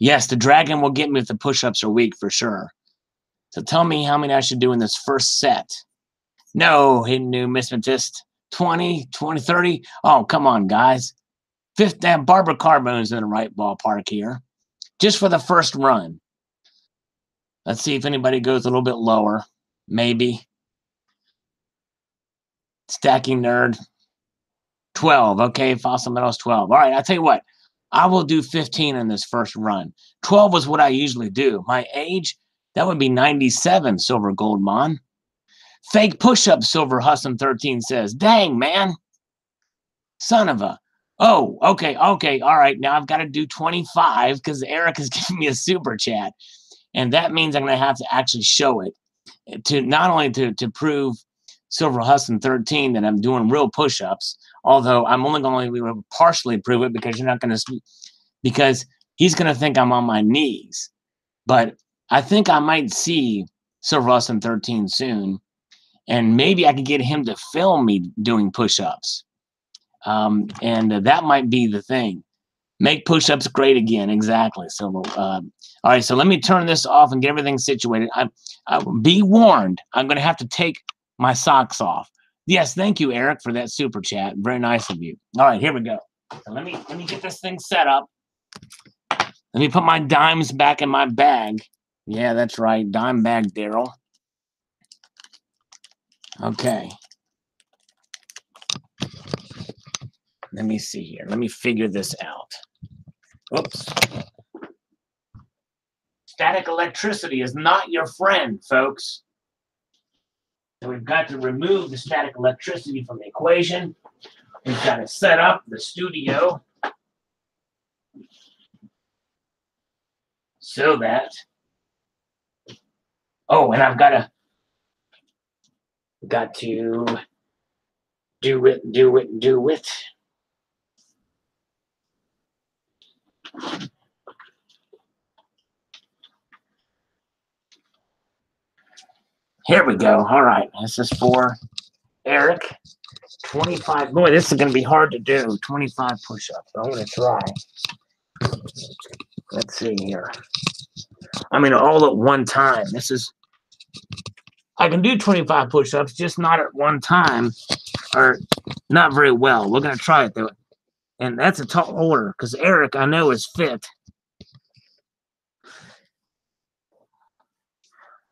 Yes, the dragon will get me if the push-ups are weak for sure. So tell me how many I should do in this first set. No, hidden new mismatist. 20, 30. Oh, come on, guys. Fifth, Barbara Carbone's in the right ballpark here. Just for the first run. Let's see if anybody goes a little bit lower. Maybe. Stacking Nerd. 12. Okay, Fossil Metals 12. All right, I'll tell you what. I will do 15 in this first run. 12 is what I usually do. My age, that would be 97, Silver Goldmon. Fake push-up, Silver Husson 13 says. Dang, man. Son of a. Oh, okay. All right. Now I've got to do 25 because Eric is giving me a super chat. And that means I'm going to have to actually show it to not only to prove Silver Husson 13 that I'm doing real push-ups, although I'm only going to partially prove it because because he's going to think I'm on my knees. But I think I might see Silver Husson 13 soon. And maybe I could get him to film me doing push-ups. And that might be the thing. Make push-ups great again. Exactly. So, all right. So let me turn this off and get everything situated. Be warned. I'm going to have to take my socks off. Yes. Thank you, Eric, for that super chat. Very nice of you. All right. Here we go. So let me get this thing set up. Let me put my dimes back in my bag. Yeah, that's right. Dimebag Daryl. Okay. Let me see here. Let me figure this out. Oops. Static electricity is not your friend, folks. So we've got to remove the static electricity from the equation. We've got to set up the studio so that. Oh, and I've got to do it. Here we go. All right. This is for Eric. 25. Boy, this is going to be hard to do. 25 push-ups. I'm going to try. Let's see here. I mean, all at one time. I can do 25 push-ups, just not at one time, or not very well. We're going to try it, though. And that's a tall order, because Eric, I know, is fit.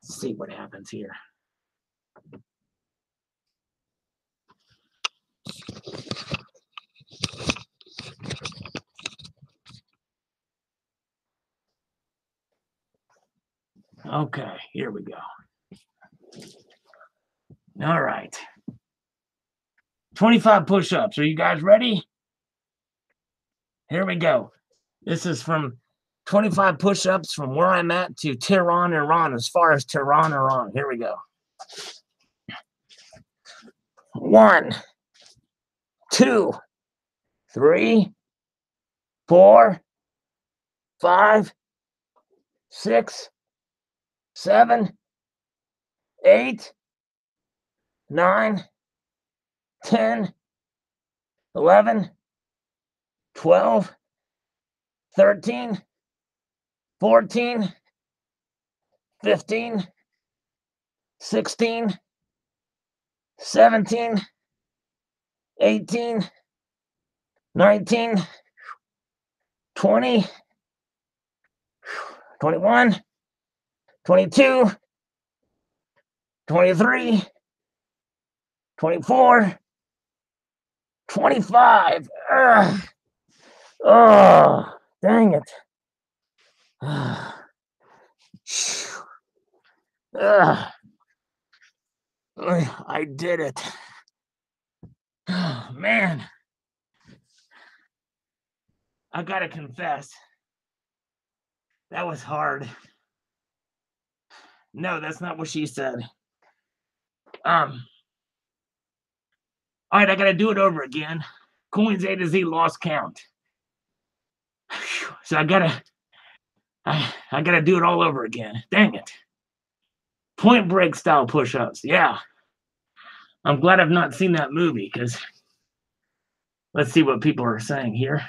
Let's see what happens here. Okay, here we go. All right. 25 push-ups. Are you guys ready? Here we go. This is from 25 push-ups from where I'm at to Tehran, Iran, as far as Tehran, Iran. Here we go. 1, 2, 3, 4, 5, 6, 7, 8, 9, 10, 11, 12, 13, 14, 15, 16, 17, 18, 19, 20, 21, 22, 23, 24, 25. Ugh. Oh, dang it. I did it. Oh, man. I gotta confess, that was hard. No, that's not what she said. All right, I gotta do it over again. Coins A to Z lost count. So I gotta do it all over again. Dang it. Point Break style push-ups. Yeah. I'm glad I've not seen that movie, because let's see what people are saying here.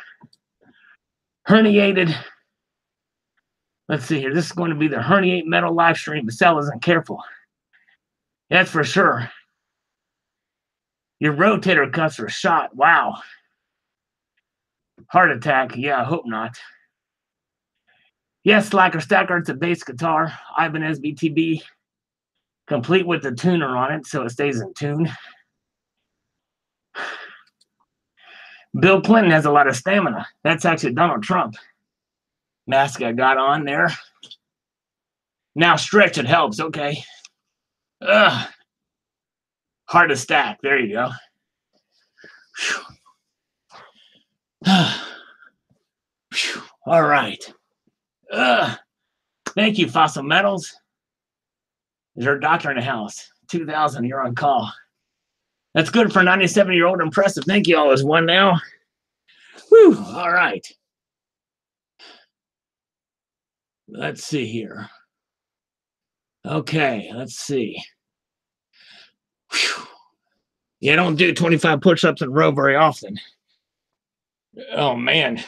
Herniated. Let's see here. This is going to be the Herniate Metal live stream. Sal isn't careful. That's for sure. Your rotator cuffs are shot. Wow. Heart attack. Yeah, I hope not. Yes, Slacker Stacker. It's a bass guitar. Ivan SBTB. Complete with the tuner on it, so it stays in tune. Bill Clinton has a lot of stamina. That's actually Donald Trump. Mask I got on there. Now stretch, it helps. Okay. Hard to stack. There you go. All right. Thank you, Fossil Metals. Is there a doctor in the house? 2,000, you're on call. That's good for a 97-year-old. Impressive. Thank you all. Is one now. Whew. All right. Let's see here. Okay, let's see. Whew. Yeah, I don't do 25 push-ups in a row very often. Oh, man.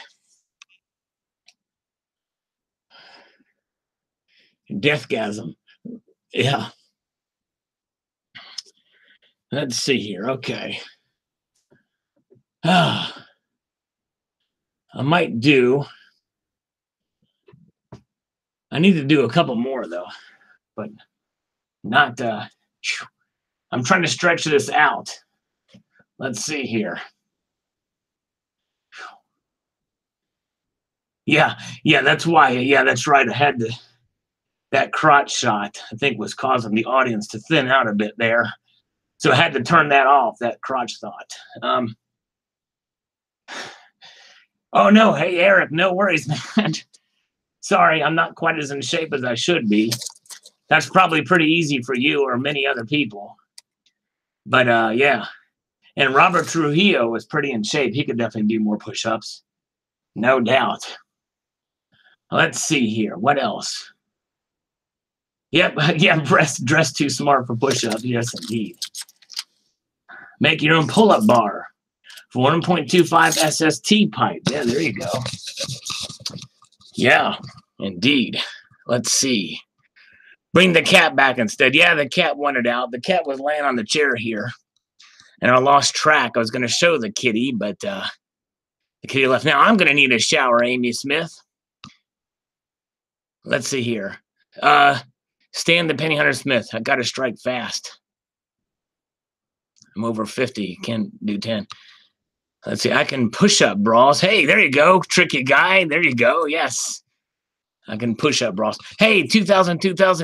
Deathgasm. Yeah. Let's see here. Okay. I might do. I need to do a couple more, though. But not. I'm trying to stretch this out. Let's see here. Yeah, that's why. Yeah, that's right. I had that crotch shot, I think, was causing the audience to thin out a bit there. So I had to turn that off, that crotch thought. Oh, no. Hey, Eric, no worries, man. Sorry, I'm not quite as in shape as I should be. That's probably pretty easy for you or many other people. But, yeah. And Robert Trujillo was pretty in shape. He could definitely do more push-ups. No doubt. Let's see here. What else? Yep, yeah, dress too smart for push-ups. Yes, indeed. Make your own pull-up bar for 1.25 SST pipe. Yeah, there you go. Yeah, indeed. Let's see. Bring the cat back instead. Yeah, the cat wanted out. The cat was laying on the chair here, and I lost track. I was going to show the kitty, but the kitty left. Now, I'm going to need a shower, Amy Smith. Let's see here. Stan the Penny Hunter Smith. I got to strike fast. I'm over 50. Can't do 10. Let's see. I can push up, brawls. Hey, there you go. Tricky guy. There you go. Yes. I can push up, brawls. Hey, 2000.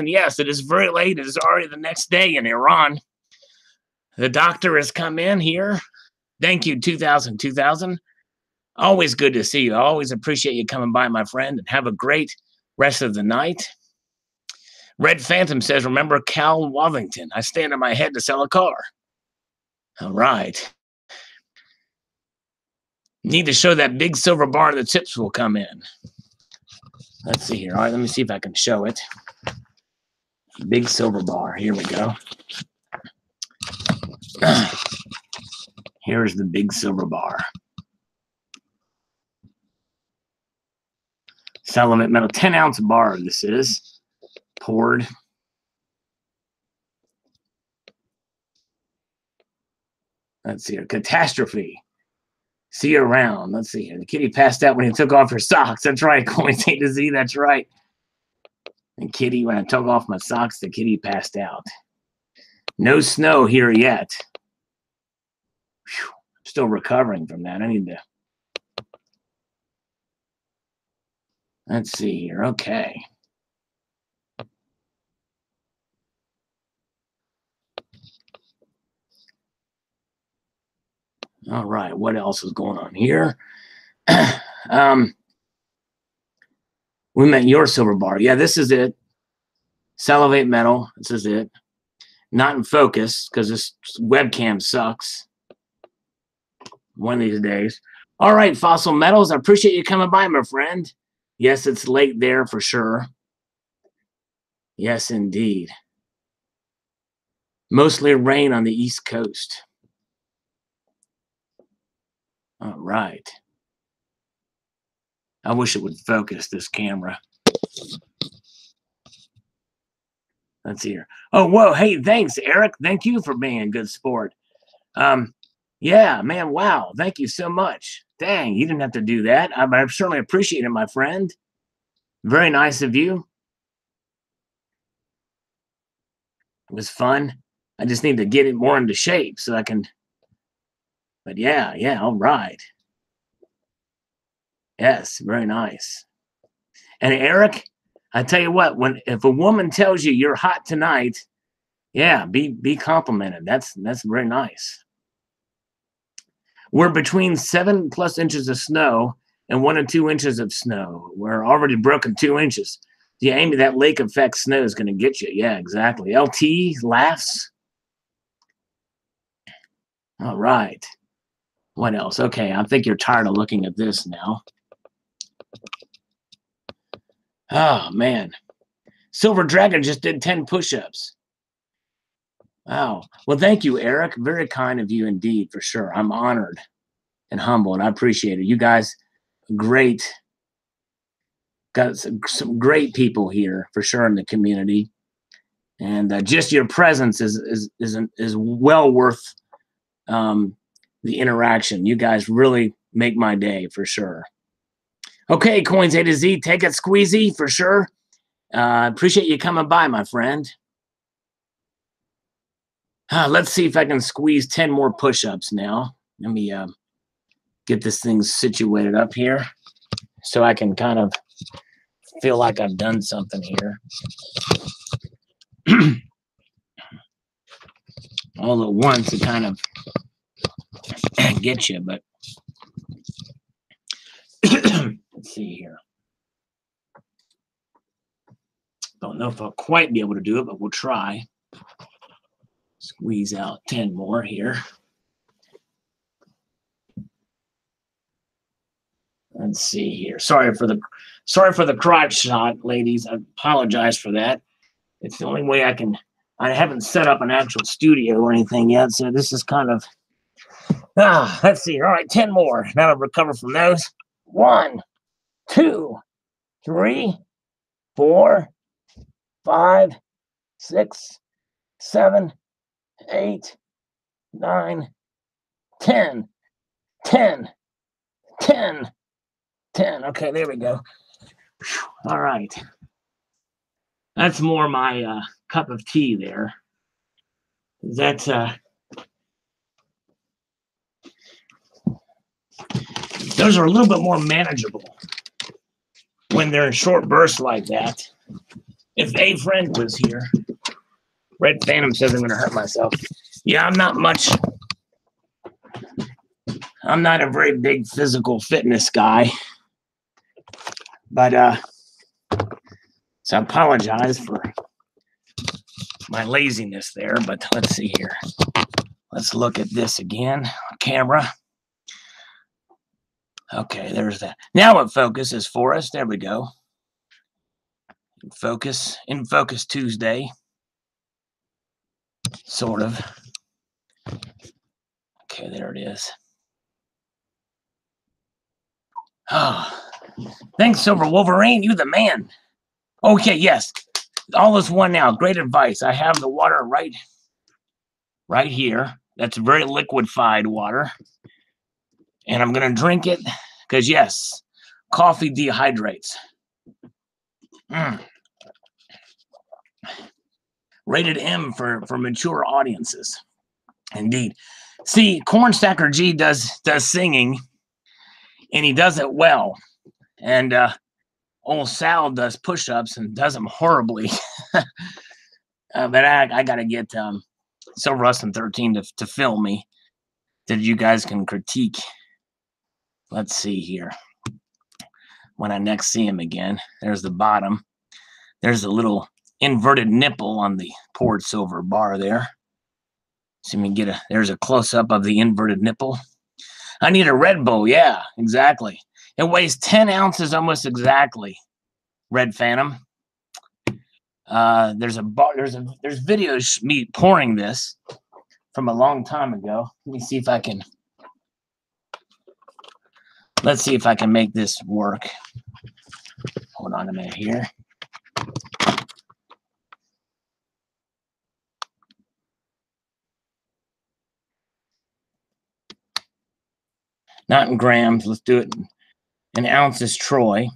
Yes, it is very late. It is already the next day in Iran. The doctor has come in here. Thank you, 2000. Always good to see you. I always appreciate you coming by, my friend, and have a great rest of the night. Red Phantom says, remember Cal Wallington? I stand on my head to sell a car. All right. Need to show that big silver bar the tips will come in. Let's see here. All right, let me see if I can show it. Big silver bar. Here we go. Here's the big silver bar. Salivate Metal, 10-ounce bar this is. Poured. Let's see here. Catastrophe. See you around. Let's see here. The kitty passed out when he took off her socks. That's right. Coins A to Z. That's right. And kitty, when I took off my socks, the kitty passed out. No snow here yet. Whew. I'm still recovering from that. I need to. Let's see here. Okay. All right. What else is going on here? We meant your silver bar. Yeah, this is it. Salivate Metal. This is it. Not in focus because this webcam sucks. One of these days. All right, Fossil Metals. I appreciate you coming by, my friend. Yes, it's late there for sure. Yes, indeed. Mostly rain on the East Coast. All right. I wish it would focus this camera. Let's see here. Oh, whoa. Hey, thanks, Eric. Thank you for being a good sport. Yeah, man. Wow. Thank you so much. Dang, you didn't have to do that. I certainly appreciate it, my friend. Very nice of you. It was fun. I just need to get it more into shape so I can. But yeah, all right. Yes, very nice. And Eric, I tell you what, if a woman tells you you're hot tonight, yeah, be complimented. That's very nice. We're between 7+ inches of snow and 1 to 2 inches of snow. We're already broken 2 inches. Yeah, Amy, that lake effect snow is going to get you. Yeah, exactly. LT laughs. All right. What else? Okay, I think you're tired of looking at this now. Oh, man. Silver Dragon just did 10 push-ups. Wow. Well, thank you, Eric. Very kind of you indeed, for sure. I'm honored and humbled. I appreciate it. You guys, great. Got some great people here, for sure, in the community. And just your presence is well worth the interaction. You guys really make my day, for sure. Okay, Coins A to Z, take it squeezy, for sure. Appreciate you coming by, my friend. Let's see if I can squeeze 10 more push-ups now. Let me get this thing situated up here so I can kind of feel like I've done something here. All at once to kind of get you, but let's see here. Don't know if I'll quite be able to do it, but we'll try. Squeeze out 10 more here. Let's see here. Sorry for the crotch shot, ladies. I apologize for that. It's the only way I can. I haven't set up an actual studio or anything yet, so this is kind of. Let's see. All right, 10 more. Now to recover from those. 1, 2, 3, 4, 5, 6, 7, 8, 9, 10, 10, 10, 10. Okay, there we go. All right. That's more my cup of tea there. That's those are a little bit more manageable when they're in short bursts like that. If a friend was here, Red Phantom says I'm going to hurt myself. Yeah, I'm not a very big physical fitness guy, but so I apologize for my laziness there. But let's see here. Let's look at this again on camera. Okay, there's that. Now it focuses for us. There we go. In focus Tuesday. Sort of. Okay, there it is. Oh, thanks, Silver Wolverine. You the man. Okay, yes. All is one now. Great advice. I have the water right here. That's very liquefied water. And I'm going to drink it because, yes, coffee dehydrates. Rated M for mature audiences. Indeed. See, Cornstacker G does singing, and he does it well. And old Sal does push-ups and does them horribly. But I got to get Silver Rustin 13 to film me that you guys can critique. Let's see here. When I next see him again, there's the bottom. There's a little inverted nipple on the poured silver bar there. See me get there's a close-up of the inverted nipple. I need a Red Bull. Yeah, exactly. It weighs 10 ounces almost exactly. Red Phantom. There's videos me pouring this from a long time ago. Let me see if I can. Let's see if I can make this work. Hold on a minute here. Not in grams. Let's do it in ounces troy.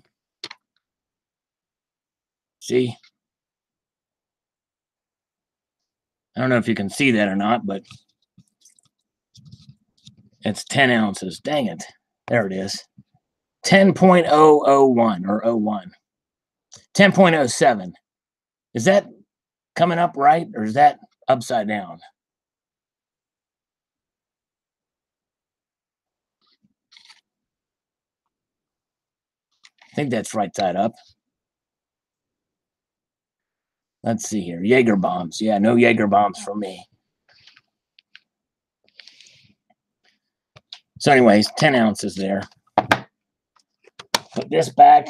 See? I don't know if you can see that or not, but it's 10 ounces. Dang it. There it is. 10.001 or 01. 10.07. Is that coming up right or is that upside down? I think that's right side up. Let's see here. Jaeger bombs. Yeah, no Jaeger bombs for me. So anyways, 10 ounces there. Put this back.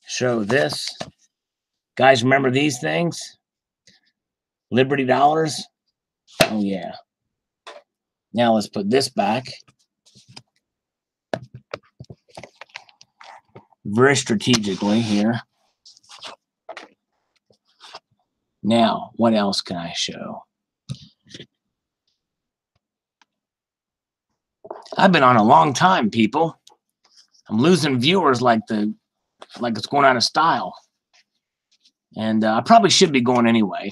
Show this. Guys, remember these things? Liberty dollars. Oh, yeah. Now let's put this back. Very strategically here. Now, what else can I show? I've been on a long time, people. I'm losing viewers like it's going out of style. And I probably should be going anyway.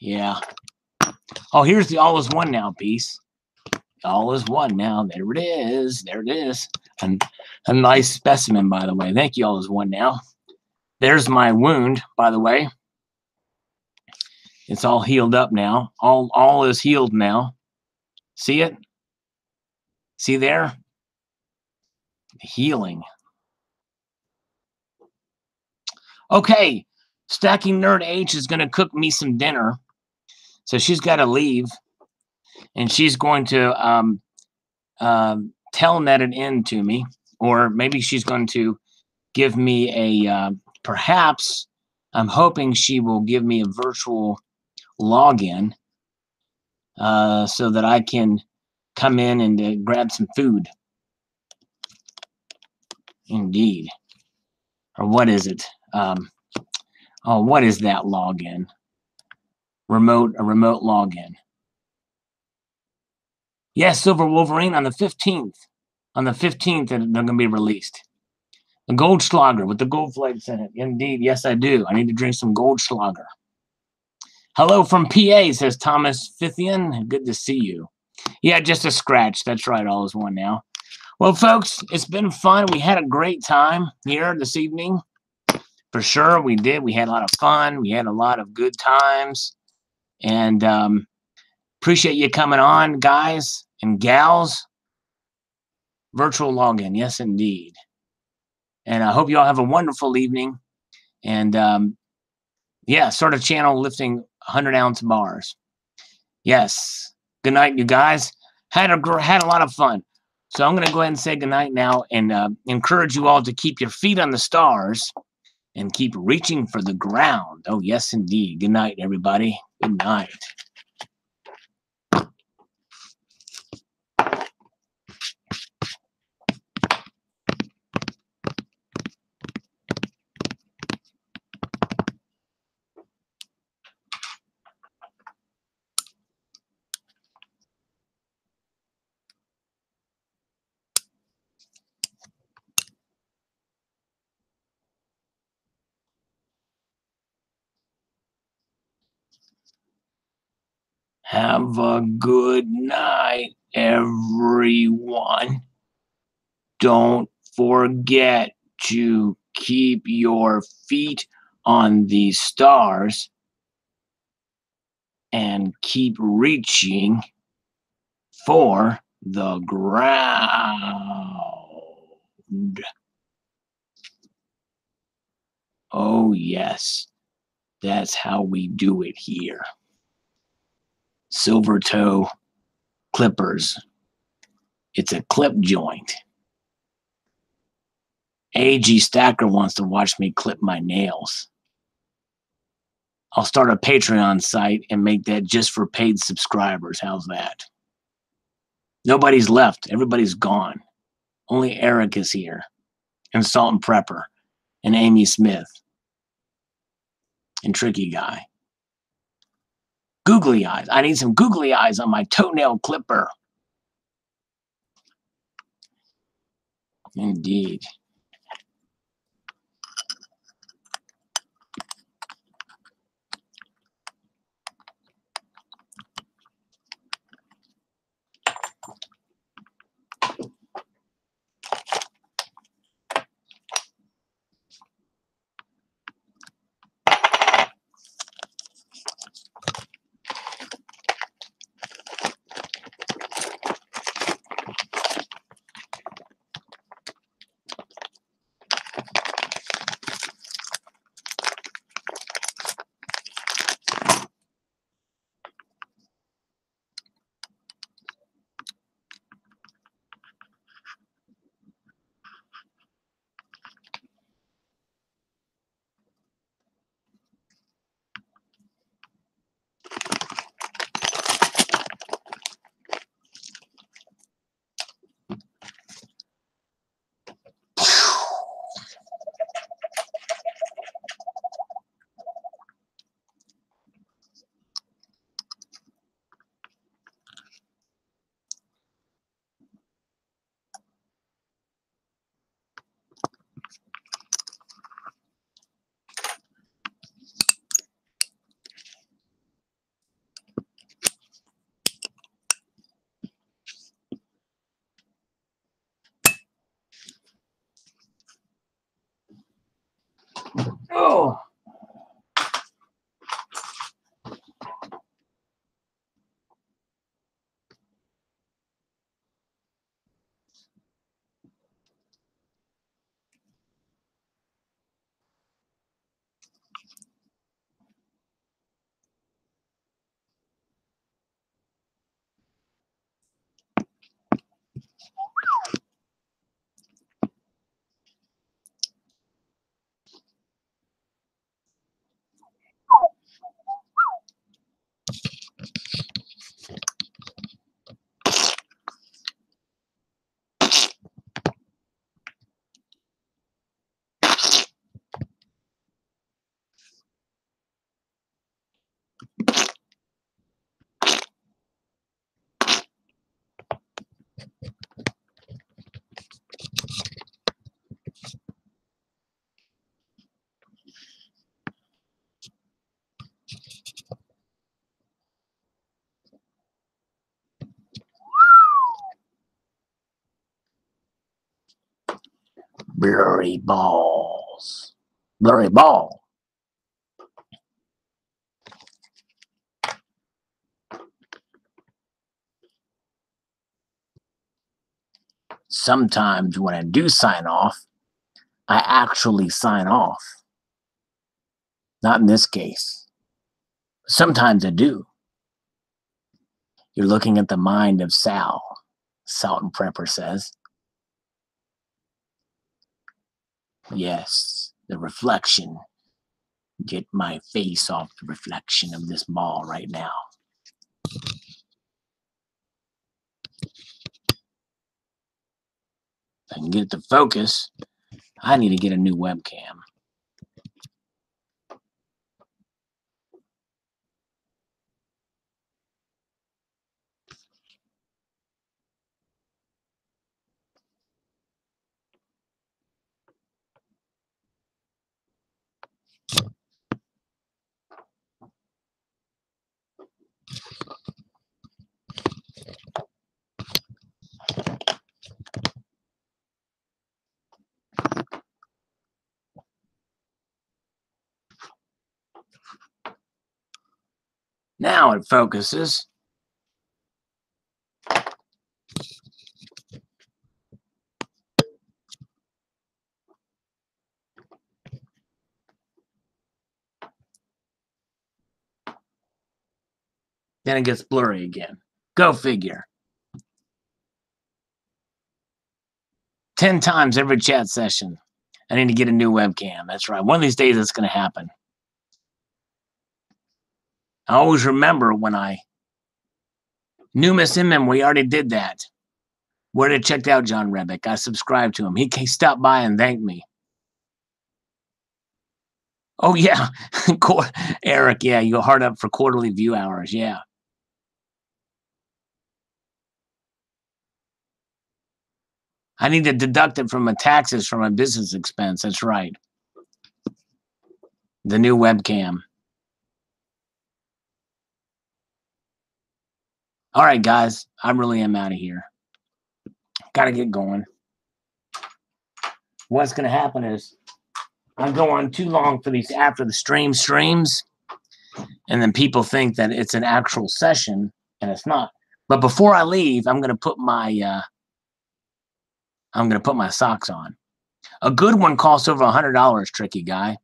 Yeah. Oh, here's the all is one now piece. All is one now. There it is. There it is. And a nice specimen, by the way. Thank you, all is one now. There's my wound, by the way. It's all healed up now. All is healed now. See it? See there? Healing. Okay. Stacking Nerd H is going to cook me some dinner. So she's got to leave. And she's going to telnet it in to me. Or maybe she's going to give me a perhaps I'm hoping she will give me a virtual login so that I can come in and grab some food. Indeed. Or what is it? Oh, what is that login? A remote login. Yes, Silver Wolverine on the 15th. On the 15th, they're going to be released. The Goldschlager with the gold flakes in it. Indeed, yes, I do. I need to drink some Goldschlager. Hello from PA, says Thomas Fithian. Good to see you. Yeah, just a scratch. That's right, all is one now. Well, folks, it's been fun. We had a great time here this evening. For sure, we did. We had a lot of fun. We had a lot of good times. And appreciate you coming on, guys and gals. Virtual login, yes, indeed. And I hope you all have a wonderful evening. And yeah, start a channel lifting 100-ounce bars. Yes. Good night, you guys. Had a lot of fun. So I'm going to go ahead and say good night now and encourage you all to keep your feet on the stars and keep reaching for the ground. Oh, yes, indeed. Good night, everybody. Good night. Have a good night, everyone. Don't forget to keep your feet on the stars and keep reaching for the ground. Oh, yes. That's how we do it here. Silver toe clippers. It's a clip joint. AG Stacker wants to watch me clip my nails. I'll start a Patreon site and make that just for paid subscribers. How's that? Nobody's left. Everybody's gone. Only Eric is here. And Salt and Prepper. And Amy Smith. And Tricky Guy. Googly eyes. I need some googly eyes on my toenail clipper. Indeed. Blurry balls. Blurry ball. Sometimes when I do sign off, I actually sign off. Not in this case. Sometimes I do. You're looking at the mind of Sal, Salt and Prepper says. Yes, the reflection. Get my face off the reflection of this ball right now. If I can get it to focus, I need to get a new webcam. Now it focuses. Then it gets blurry again. Go figure. 10 times every chat session. I need to get a new webcam. That's right. One of these days it's going to happen. I always remember when I knew Miss MM, we already did that. Where did checked out John Rebick? I subscribed to him. He stopped by and thanked me. Oh, yeah. Eric, yeah, you hard up for quarterly view hours. Yeah. I need to deduct it from my taxes from my business expense. That's right. The new webcam. All right, guys. I really am out of here. Got to get going. What's going to happen is I'm going too long for these after the streams, and then people think that it's an actual session, and it's not. But before I leave, I'm going to put my socks on. A good one costs over $100, tricky guy.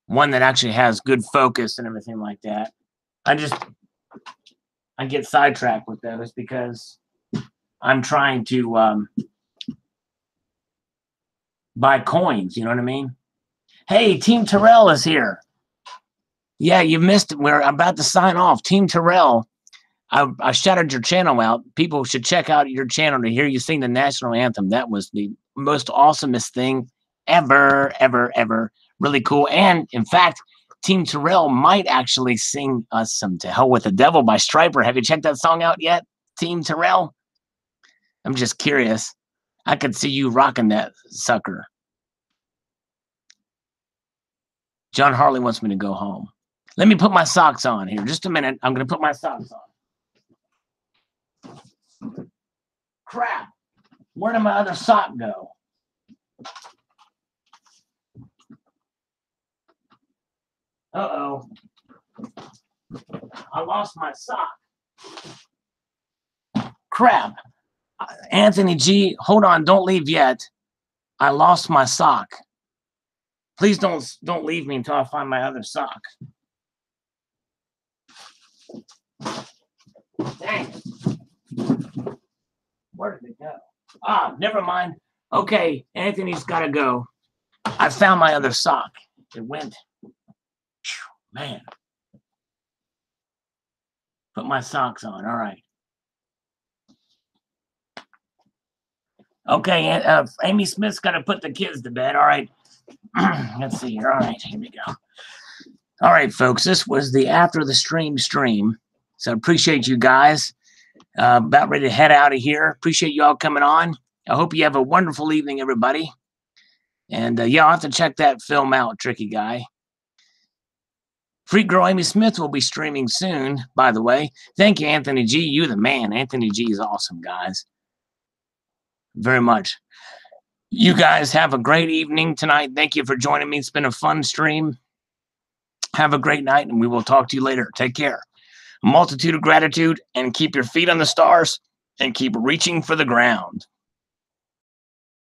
One that actually has good focus and everything like that. I get sidetracked with those because I'm trying to buy coins. You know what I mean? Hey, Team Terrell is here. Yeah, you missed it. We're about to sign off. Team Terrell, I shouted your channel out. People should check out your channel to hear you sing the national anthem. That was the most awesomest thing ever, ever, ever. Really cool. And in fact, Team Terrell might actually sing us some To Hell with the Devil by Striper. Have you checked that song out yet, Team Terrell? I'm just curious. I could see you rocking that sucker. John Harley wants me to go home. Let me put my socks on here. Just a minute. I'm going to put my socks on. Crap. Where did my other sock go? Uh-oh. I lost my sock. Crap. Anthony G, hold on. Don't leave yet. I lost my sock. Please don't leave me until I find my other sock. Dang it. Where did it go? Ah, never mind. Okay, Anthony's got to go. I found my other sock. It went. Man. Put my socks on. All right. Okay, Amy Smith's got to put the kids to bed. All right. Let's see here. All right, here we go. All right, folks. This was the after the stream. So appreciate you guys. About ready to head out of here. Appreciate you all coming on. I hope you have a wonderful evening, everybody. And yeah, I'll have to check that film out, Tricky Guy. Freak Girl Amy Smith will be streaming soon, by the way. Thank you, Anthony G. You the man. Anthony G is awesome, guys. Very much. You guys have a great evening tonight. Thank you for joining me. It's been a fun stream. Have a great night, and we will talk to you later. Take care. A multitude of gratitude, and keep your feet on the stars, and keep reaching for the ground.